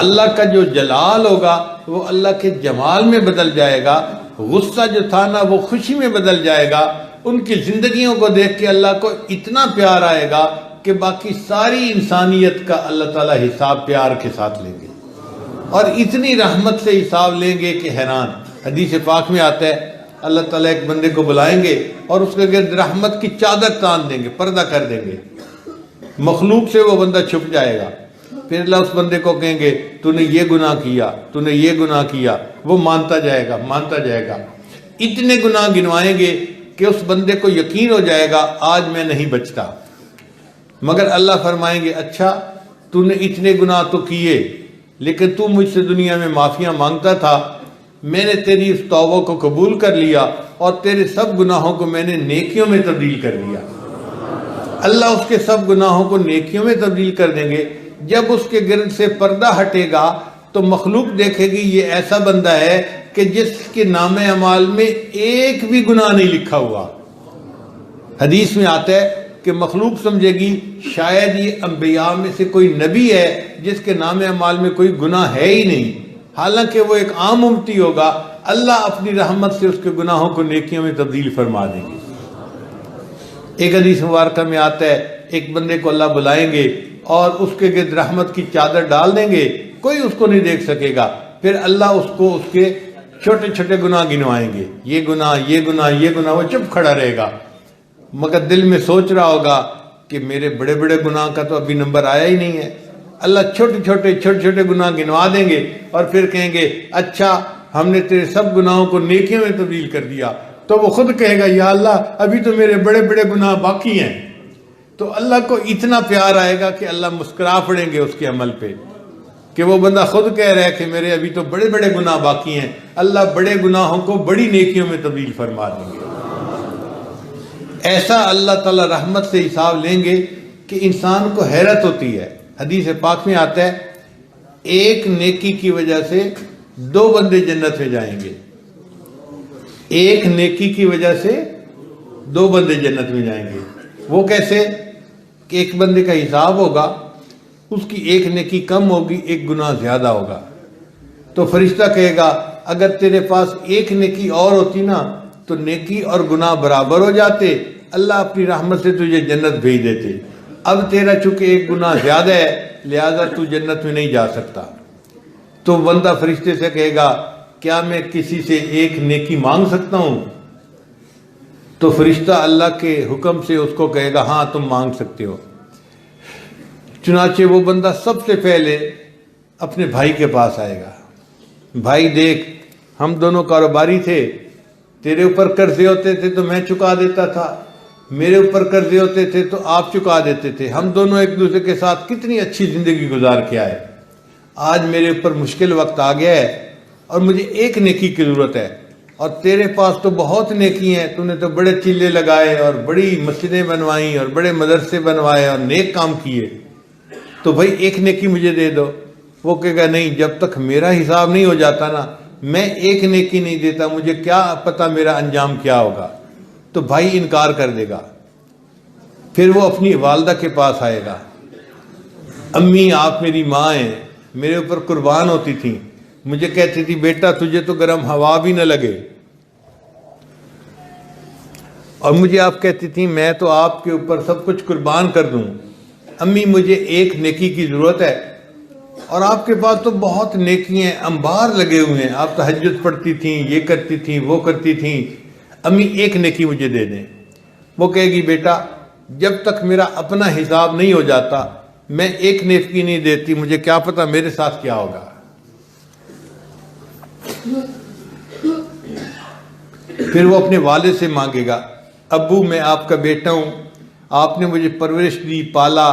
اللہ کا جو جلال ہوگا وہ اللہ کے جمال میں بدل جائے گا، غصہ جو تھا نا وہ خوشی میں بدل جائے گا، ان کی زندگیوں کو دیکھ کے اللہ کو اتنا پیار آئے گا کہ باقی ساری انسانیت کا اللہ تعالیٰ حساب پیار کے ساتھ لیں گے، اور اتنی رحمت سے حساب لیں گے کہ حیران۔ حدیث پاک میں آتا ہے اللہ تعالیٰ ایک بندے کو بلائیں گے اور اس کے گرد رحمت کی چادر تان دیں گے، پردہ کر دیں گے، مخلوق سے وہ بندہ چھپ جائے گا۔ پھر اللہ اس بندے کو کہیں گے تو نے یہ گناہ کیا، وہ مانتا جائے گا، اتنے گناہ گنوائیں گے کہ اس بندے کو یقین ہو جائے گا آج میں نہیں بچتا، مگر اللہ فرمائیں گے اچھا تو نے اتنے گناہ تو کیے لیکن تو مجھ سے دنیا میں معافیاں مانگتا تھا، میں نے تیری اس توبہ کو قبول کر لیا اور تیرے سب گناہوں کو میں نے نیکیوں میں تبدیل کر دیا۔ اللہ اس کے سب گناہوں کو نیکیوں میں تبدیل کر دیں گے۔ جب اس کے گرد سے پردہ ہٹے گا تو مخلوق دیکھے گی یہ ایسا بندہ ہے کہ جس کے نام اعمال میں ایک بھی گناہ نہیں لکھا ہوا۔ حدیث میں آتا ہے کہ مخلوق سمجھے گی شاید یہ انبیاء میں سے کوئی نبی ہے جس کے نام اعمال میں کوئی گناہ ہے ہی نہیں، حالانکہ وہ ایک عام امتی ہوگا۔ اللہ اپنی رحمت سے اس کے گناہوں کو نیکیوں میں تبدیل فرما دیں گے۔ ایک حدیث مبارکہ میں آتا ہے ایک بندے کو اللہ بلائیں گے اور اس کے گرد رحمت کی چادر ڈال دیں گے، کوئی اس کو نہیں دیکھ سکے گا. پھر اللہ اس کو اس کے چھوٹے چھوٹے گناہ گنوائیں گے، یہ گناہ یہ گناہ یہ گناہ، وہ چپ کھڑا رہے گا مگر دل میں سوچ رہا ہوگا کہ میرے بڑے بڑے گناہ کا تو ابھی نمبر آیا ہی نہیں ہے. اللہ چھوٹے چھوٹے گناہ گنوا دیں گے اور پھر کہیں گے اچھا ہم نے تیرے سب گناہوں کو نیکیوں میں تبدیل کر دیا. تو وہ خود کہے گا یا اللہ ابھی تو میرے بڑے بڑے گناہ باقی ہیں. تو اللہ کو اتنا پیار آئے گا کہ اللہ مسکرا پڑیں گے اس کے عمل پہ کہ وہ بندہ خود کہہ رہا ہے کہ میرے ابھی تو بڑے بڑے گناہ باقی ہیں. اللہ بڑے گناہوں کو بڑی نیکیوں میں تبدیل فرما دیں گے. ایسا اللہ تعالیٰ رحمت سے حساب لیں گے کہ انسان کو حیرت ہوتی ہے. حدیث پاک میں آتا ہے ایک نیکی کی وجہ سے 2 بندے جنت میں جائیں گے. ایک نیکی کی وجہ سے 2 بندے جنت میں جائیں گے. وہ کیسے کہ ایک بندے کا حساب ہوگا، اس کی ایک نیکی کم ہوگی، ایک گناہ زیادہ ہوگا. تو فرشتہ کہے گا اگر تیرے پاس ایک نیکی اور ہوتی نا تو نیکی اور گناہ برابر ہو جاتے، اللہ اپنی رحمت سے تجھے جنت بھیج دیتے. اب تیرا چونکہ ایک گناہ زیادہ ہے لہذا تو جنت میں نہیں جا سکتا. تو بندہ فرشتے سے کہے گا کیا میں کسی سے ایک نیکی مانگ سکتا ہوں؟ تو فرشتہ اللہ کے حکم سے اس کو کہے گا ہاں تم مانگ سکتے ہو. چنانچہ وہ بندہ سب سے پہلے اپنے بھائی کے پاس آئے گا. بھائی دیکھ ہم دونوں کاروباری تھے، تیرے اوپر قرضے ہوتے تھے تو میں چکا دیتا تھا، میرے اوپر قرضے ہوتے تھے تو آپ چکا دیتے تھے. ہم دونوں ایک دوسرے کے ساتھ کتنی اچھی زندگی گزار کے آئے. آج میرے اوپر مشکل وقت آ گیا ہے اور مجھے ایک نیکی کی ضرورت ہے اور تیرے پاس تو بہت نیکی ہیں، تو نے تو بڑے چلے لگائے اور بڑی مسجدیں بنوائیں اور بڑے مدرسے بنوائے اور نیک کام کیے، تو بھائی ایک نیکی مجھے دے دو. وہ کہے گا نہیں، جب تک میرا حساب نہیں ہو جاتا نا میں ایک نیکی نہیں دیتا، مجھے کیا پتہ میرا انجام کیا ہوگا. تو بھائی انکار کر دے گا. پھر وہ اپنی والدہ کے پاس آئے گا، امی آپ میری ماں ہیں، میرے اوپر قربان ہوتی تھیں، مجھے کہتی تھی بیٹا تجھے تو گرم ہوا بھی نہ لگے، اور مجھے آپ کہتی تھیں میں تو آپ کے اوپر سب کچھ قربان کر دوں. امی مجھے ایک نیکی کی ضرورت ہے اور آپ کے پاس تو بہت نیکی ہیں، انبار لگے ہوئے ہیں، آپ تہجد پڑھتی تھیں، یہ کرتی تھیں وہ کرتی تھیں، امی ایک نیکی مجھے دے دیں. وہ کہے گی بیٹا جب تک میرا اپنا حساب نہیں ہو جاتا میں ایک نیکی نہیں دیتی، مجھے کیا پتا میرے ساتھ کیا ہوگا. پھر وہ اپنے والد سے مانگے گا ابو میں آپ کا بیٹا ہوں، آپ نے مجھے پرورش دی، پالا،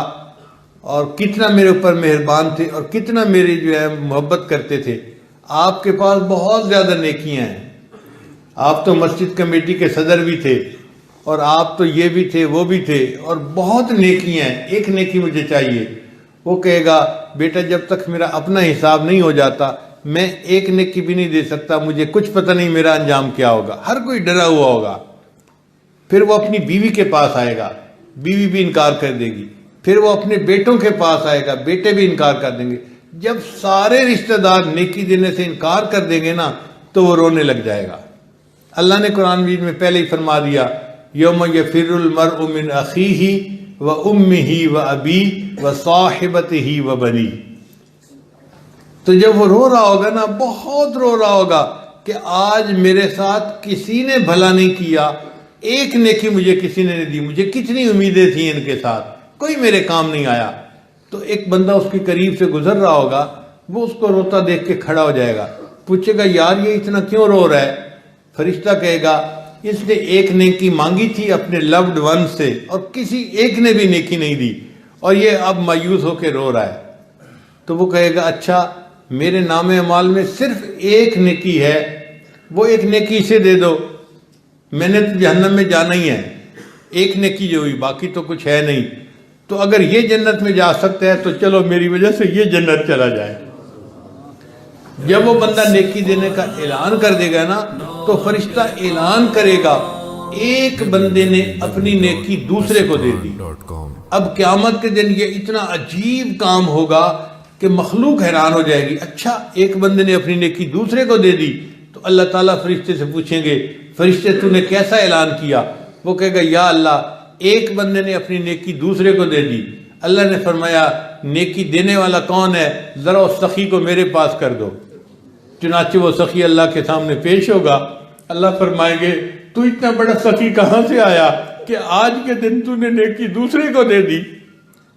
اور کتنا میرے اوپر مہربان تھے اور کتنا میری جو ہے محبت کرتے تھے. آپ کے پاس بہت زیادہ نیکیاں ہیں، آپ تو مسجد کمیٹی کے صدر بھی تھے اور آپ تو یہ بھی تھے وہ بھی تھے اور بہت نیکیاں ہیں، ایک نیکی مجھے چاہیے. وہ کہے گا بیٹا جب تک میرا اپنا حساب نہیں ہو جاتا میں ایک نیکی بھی نہیں دے سکتا، مجھے کچھ پتہ نہیں میرا انجام کیا ہوگا. ہر کوئی ڈرا ہوا ہوگا. پھر وہ اپنی بیوی کے پاس آئے گا، بیوی بھی انکار کر دے گی. پھر وہ اپنے بیٹوں کے پاس آئے گا، بیٹے بھی انکار کر دیں گے. جب سارے رشتہ دار نیکی دینے سے انکار کر دیں گے نا تو وہ رونے لگ جائے گا. اللہ نے قرآن مجید میں پہلے ہی فرما دیا یوم یفر المرء من اخیہ و امہ و ابیہ و صاحبتہ و بنیہ. تو جب وہ رو رہا ہوگا نا، بہت رو رہا ہوگا کہ آج میرے ساتھ کسی نے بھلا نہیں کیا، ایک نیکی مجھے کسی نے نہیں دی، مجھے کتنی امیدیں تھیں ان کے ساتھ، کوئی میرے کام نہیں آیا. تو ایک بندہ اس کے قریب سے گزر رہا ہوگا، وہ اس کو روتا دیکھ کے کھڑا ہو جائے گا، پوچھے گا یار یہ اتنا کیوں رو رہا ہے؟ فرشتہ کہے گا اس نے ایک نیکی مانگی تھی اپنے لوڈ ون سے اور کسی ایک نے بھی نیکی نہیں دی اور یہ اب مایوس ہو کے رو رہا ہے. تو وہ کہے گا اچھا میرے نام اعمال میں صرف ایک نیکی ہے، وہ ایک نیکی اسے دے دو، میں نے تو جہنم میں جانا ہی ہے، ایک نیکی جو ہوئی باقی تو کچھ ہے نہیں. تو اگر یہ جنت میں جا سکتا ہے تو چلو میری وجہ سے یہ جنت چلا جائے. جب وہ بندہ نیکی دینے کا اعلان کر دے گا نا تو فرشتہ اعلان کرے گا ایک بندے نے اپنی نیکی دوسرے کو دے دی. اب قیامت کے دن یہ اتنا عجیب کام ہوگا کہ مخلوق حیران ہو جائے گی. اچھا ایک بندے نے اپنی نیکی دوسرے کو دے دی. تو اللہ تعالیٰ فرشتے سے پوچھیں گے فرشتے تو نے کیسا اعلان کیا؟ وہ کہے گا یا اللہ ایک بندے نے اپنی نیکی دوسرے کو دے دی، اللہ نے فرمایا نیکی دینے والا کون ہے، ذرا اس سخی کو میرے پاس کر دو۔ چنانچہ وہ سخی اللہ کے سامنے پیش ہوگا، اللہ فرمائیں گے تو اتنا بڑا سخی کہاں سے آیا کہ آج کے دن تو نے نیکی دوسرے کو دے دی؟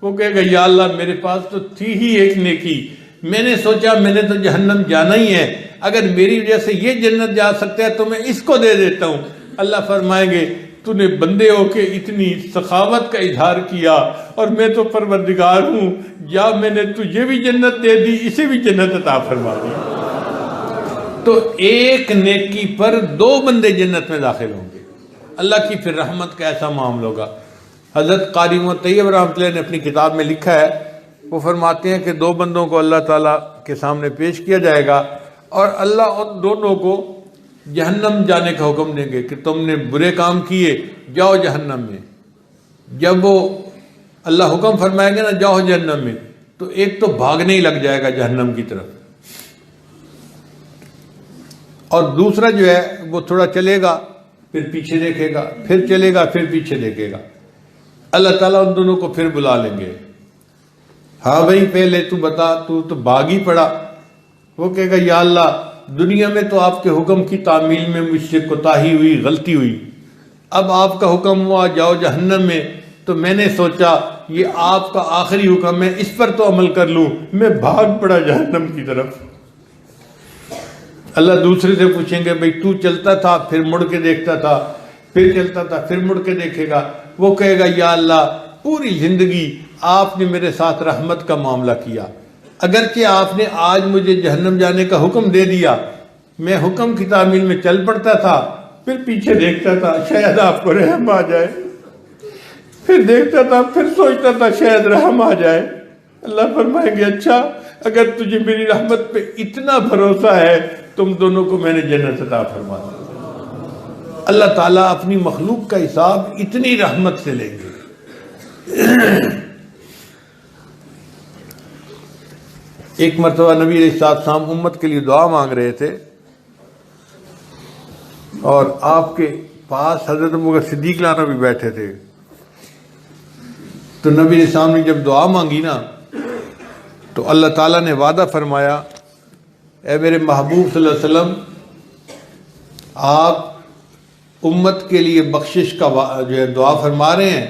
وہ کہے گا یا اللہ میرے پاس تو تھی ہی ایک نیکی، میں نے سوچا میں نے تو جہنم جانا ہی ہے، اگر میری وجہ سے یہ جنت جا سکتا ہے تو میں اس کو دے دیتا ہوں۔ اللہ فرمائیں گے تو نے بندے ہو کے اتنی سخاوت کا اظہار کیا اور میں تو پروردگار ہوں، یا میں نے تجھے بھی جنت دے دی، اسے بھی جنت عطا فرما دی۔ تو ایک نیکی پر 2 بندے جنت میں داخل ہوں گے۔ اللہ کی پھر رحمت کا ایسا معاملہ ہوگا۔ حضرت قاری محمد طیب رحمۃ اللہ نے اپنی کتاب میں لکھا ہے، وہ فرماتے ہیں کہ 2 بندوں کو اللہ تعالیٰ کے سامنے پیش کیا جائے گا اور اللہ ان دونوں کو جہنم جانے کا حکم دیں گے کہ تم نے برے کام کیے، جاؤ جہنم میں۔ جب وہ اللہ حکم فرمائیں گے نا جاؤ جہنم میں، تو ایک تو بھاگنے ہی لگ جائے گا جہنم کی طرف، اور دوسرا جو ہے وہ تھوڑا چلے گا پھر پیچھے دیکھے گا، پھر چلے گا پھر پیچھے دیکھے گا۔ اللہ تعالیٰ ان دونوں کو پھر بلا لیں گے، ہاں بھائی پہلے تو بتا، تو بھاگ ہی پڑا۔ وہ کہے گا یا اللہ دنیا میں تو آپ کے حکم کی تعمیل میں مجھ سے کوتاہی ہوئی، غلطی ہوئی، اب آپ کا حکم ہوا جاؤ جہنم میں، تو میں نے سوچا یہ آپ کا آخری حکم ہے، اس پر تو عمل کر لوں، میں بھاگ پڑا جہنم کی طرف۔ اللہ دوسرے سے پوچھیں گے بھئی تو چلتا تھا پھر مڑ کے دیکھتا تھا، پھر چلتا تھا پھر مڑ کے دیکھے گا۔ وہ کہے گا یا اللہ پوری زندگی آپ نے میرے ساتھ رحمت کا معاملہ کیا، اگرچہ آپ نے آج مجھے جہنم جانے کا حکم دے دیا، میں حکم کی تعمیل میں چل پڑتا تھا، پھر پیچھے دیکھتا تھا شاید آپ کو رحم آ جائے، پھر دیکھتا تھا پھر سوچتا تھا شاید رحم آ جائے۔ اللہ فرمائیں گے اچھا اگر تجھے میری رحمت پہ اتنا بھروسہ ہے تم دونوں کو میں نے جنت عطا فرما دی۔ اللہ تعالیٰ اپنی مخلوق کا حساب اتنی رحمت سے لیں گے۔ ایک مرتبہ نبی علیہ السلام امت کے لیے دعا مانگ رہے تھے اور آپ کے پاس حضرت ابوبکر صدیق لانا بھی بیٹھے تھے، تو نبی علیہ السلام نے جب دعا مانگی نا تو اللہ تعالیٰ نے وعدہ فرمایا اے میرے محبوب صلی اللہ علیہ وسلم آپ امت کے لیے بخشش کا جو ہے دعا فرما رہے ہیں،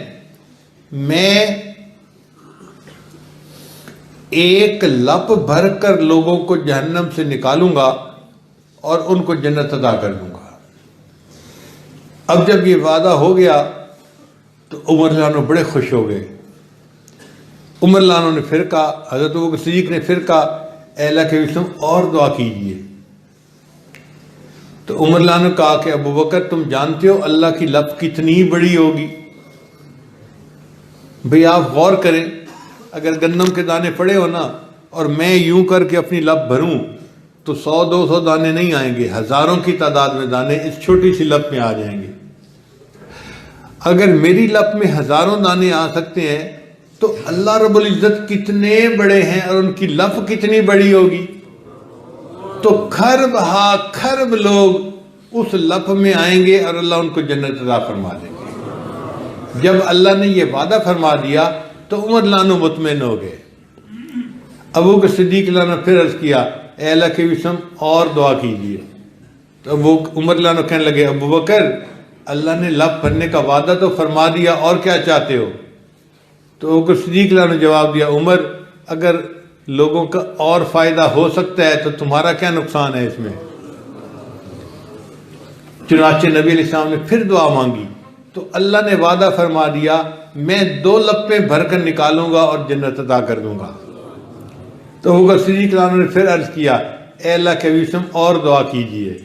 میں ایک لپ بھر کر لوگوں کو جہنم سے نکالوں گا اور ان کو جنت عطا کر دوں گا۔ اب جب یہ وعدہ ہو گیا تو عمر لانو بڑے خوش ہو گئے۔ عمر لانو نے پھر کہا، حضرت ابوبکر صدیق نے پھر کہا اے اللہ کے وسلم اور دعا کیجئے۔ تو عمر لانو نے کہا کہ ابوبکر تم جانتے ہو اللہ کی لپ کتنی بڑی ہوگی؟ بھئی آپ غور کریں، اگر گندم کے دانے پڑے ہو نا اور میں یوں کر کے اپنی لپ بھروں تو 100-200 دانے نہیں آئیں گے، ہزاروں کی تعداد میں دانے اس چھوٹی سی لپ میں آ جائیں گے۔ اگر میری لپ میں ہزاروں دانے آ سکتے ہیں تو اللہ رب العزت کتنے بڑے ہیں اور ان کی لپ کتنی بڑی ہوگی؟ تو کھرب ہا کھرب لوگ اس لپ میں آئیں گے اور اللہ ان کو جنت عطا فرما دیں گے۔ جب اللہ نے یہ وعدہ فرما دیا تو عمر لانو مطمئن ہو گئے۔ ابوبکر صدیق لانو پھر عرض کیا اے اللہ کے وسلم اور دعا کیجئے۔ تو عمر لانو کہنے لگے ابوبکر اللہ نے لپ بھرنے کا وعدہ تو فرما دیا، اور کیا چاہتے ہو؟ تو ابوبکر صدیق نے جواب دیا عمر اگر لوگوں کا اور فائدہ ہو سکتا ہے تو تمہارا کیا نقصان ہے اس میں؟ چنانچہ نبی علیہ السلام نے پھر دعا مانگی تو اللہ نے وعدہ فرما دیا میں 2 لپیں بھر کر نکالوں گا اور جنت عطا کر دوں گا۔ تو ابوبکر صدیق نے پھر عرض کیا اے اللہ کے وسلم اور دعا کیجئے۔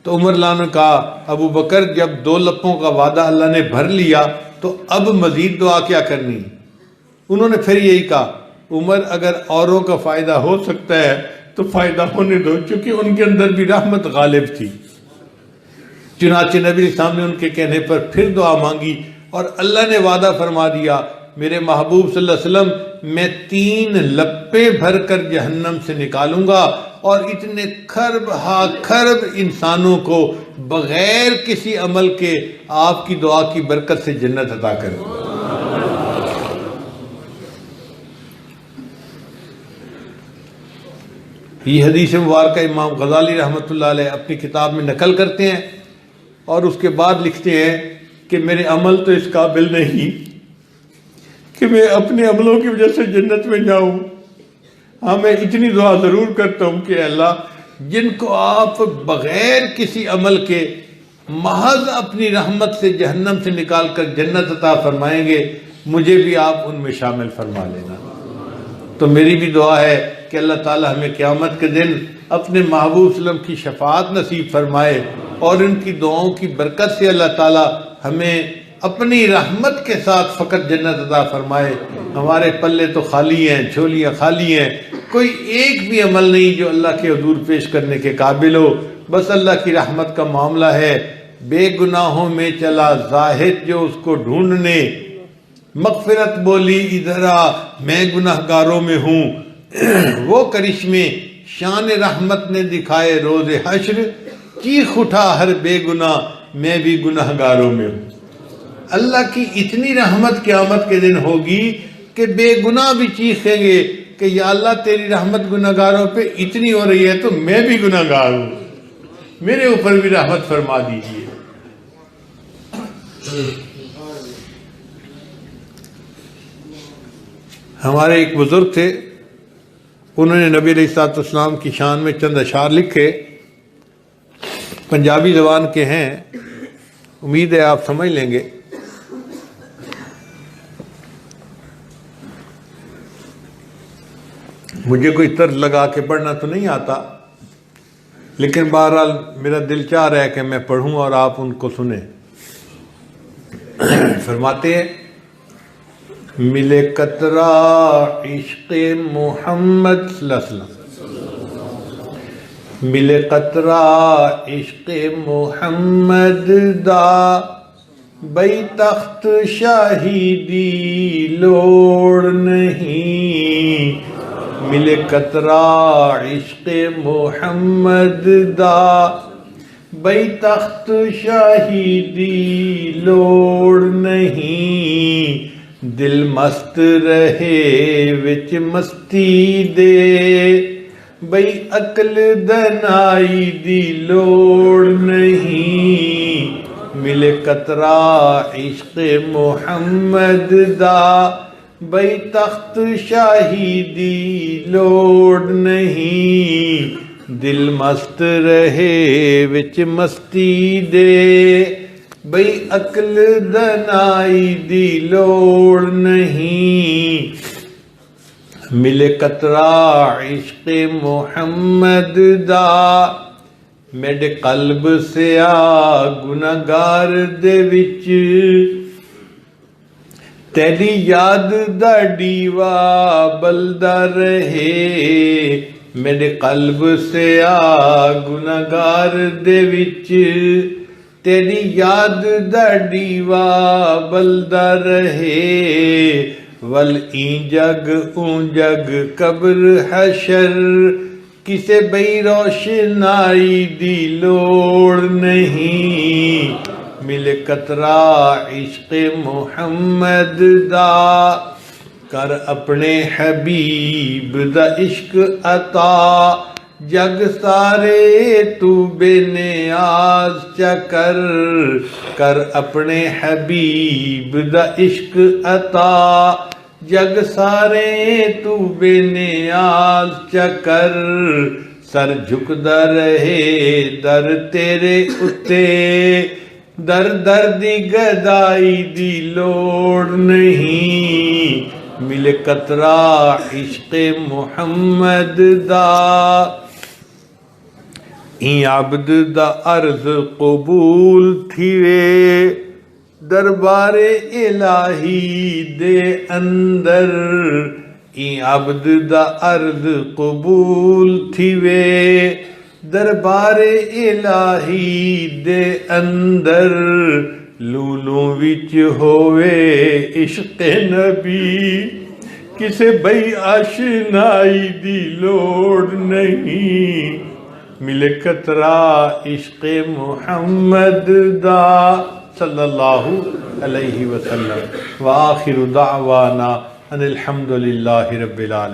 تو عمر نے کہا ابو بکر جب 2 لپوں کا وعدہ اللہ نے بھر لیا تو اب مزید دعا کیا کرنی؟ انہوں نے پھر یہی کہا عمر اگر اوروں کا فائدہ ہو سکتا ہے تو فائدہ ہونے دو، چونکہ ان کے اندر بھی رحمت غالب تھی۔ چنانچہ نبی علیہ السلام نے ان کے کہنے پر پھر دعا مانگی اور اللہ نے وعدہ فرما دیا میرے محبوب صلی اللہ علیہ وسلم میں 3 لپیں بھر کر جہنم سے نکالوں گا اور اتنے کھرب ہا کھرب انسانوں کو بغیر کسی عمل کے آپ کی دعا کی برکت سے جنت عطا کروں گا۔ یہ حدیث مبارکہ امام غزالی رحمۃ اللہ علیہ اپنی کتاب میں نقل کرتے ہیں، اور اس کے بعد لکھتے ہیں کہ میرے عمل تو اس قابل نہیں کہ میں اپنے عملوں کی وجہ سے جنت میں جاؤں۔ ہاں، میں اتنی دعا ضرور کرتا ہوں کہ اللہ، جن کو آپ بغیر کسی عمل کے محض اپنی رحمت سے جہنم سے نکال کر جنت عطا فرمائیں گے، مجھے بھی آپ ان میں شامل فرما لینا۔ تو میری بھی دعا ہے کہ اللہ تعالی ہمیں قیامت کے دن اپنے محبوب صلی اللہ علیہ وسلم کی شفاعت نصیب فرمائے، اور ان کی دعاؤں کی برکت سے اللہ تعالی ہمیں اپنی رحمت کے ساتھ فقط جنت عطا فرمائے۔ ہمارے پلے تو خالی ہیں، جھولیاں خالی ہیں، کوئی ایک بھی عمل نہیں جو اللہ کے حضور پیش کرنے کے قابل ہو۔ بس اللہ کی رحمت کا معاملہ ہے۔ بے گناہوں میں چلا زاہد جو اس کو ڈھونڈنے، مغفرت بولی ادھر آ میں گناہ گاروں میں ہوں، وہ کرشمے شان رحمت نے دکھائے روز حشر، چیخ اٹھا ہر بے گناہ میں بھی گناہ گاروں میں ہوں۔ اللہ کی اتنی رحمت قیامت کے دن ہوگی کہ بے گناہ بھی چیخیں گے کہ یا اللہ تیری رحمت گناہ گاروں پہ اتنی ہو رہی ہے تو میں بھی گناہ گار ہوں، میرے اوپر بھی رحمت فرما دیجیے۔ ہمارے ایک بزرگ تھے، انہوں نے نبی علیہ الصلوۃ والسلام کی شان میں چند اشعار لکھے، پنجابی زبان کے ہیں، امید ہے آپ سمجھ لیں گے۔ مجھے کوئی طرز لگا کے پڑھنا تو نہیں آتا، لیکن بہرحال میرا دل چاہ رہا ہے کہ میں پڑھوں اور آپ ان کو سنیں۔ فرماتے ہیں، ملے قطرہ عشق محمد صلی اللہ علیہ وسلم، ملے قطرہ عشق محمد دا، بئی تخت شاہی لوڑ نہیں، ملے قطرہ عشق محمد دا، بئی تخت شاہی لوڑ نہیں، دل مست رہے وچ مستی دے، بئی عقل دنائی دی لوڑ نہیں، ملے قطرہ عشق محمد دا، بئی تخت شاہی دی لوڑ نہیں، دل مست رہے وچ مستی دے، بئی عقل دنائی دی لوڑ نہیں، ملے قطرہ عشق محمد دا، میرے قلب سے آ گناہگار دے وچ، تیری یاد دا ڈیوا بلدا رہے، میرے قلب سے آ گناہگار دے وچ، تیری یاد دا ڈیوا بلدا رہے، ول این جگ اون جگ قبر حشر، کسے بئی روشنائی دی لوڑ نہیں، ملے قطرہ عشق محمد دا، کر اپنے حبیب دا عشق عطا، جگ سارے تو بے نیاز چکر، کر اپنے حبیب دا عشق عطا، جگ سارے تو بے نیاز چکر، سر جھکدا رہے در تیرے اتے، در در دی گدائی دی لوڑ نہیں، ملے قطرہ عشق محمد دا، این عبد دا عرض قبول تھیوے، دربار الہی دے اندر، این عبد دا عرض قبول تھیوے، دربار الہی دے اندر، لولوں وچ ہوئے عشق نبی، کسے بئی آشنائی دی لوڑ نہیں، ملے قطرہ عشق محمد دا، صلی اللہ علیہ وسلم۔ وآخر دعوانا ان الحمد للہ رب العالمین۔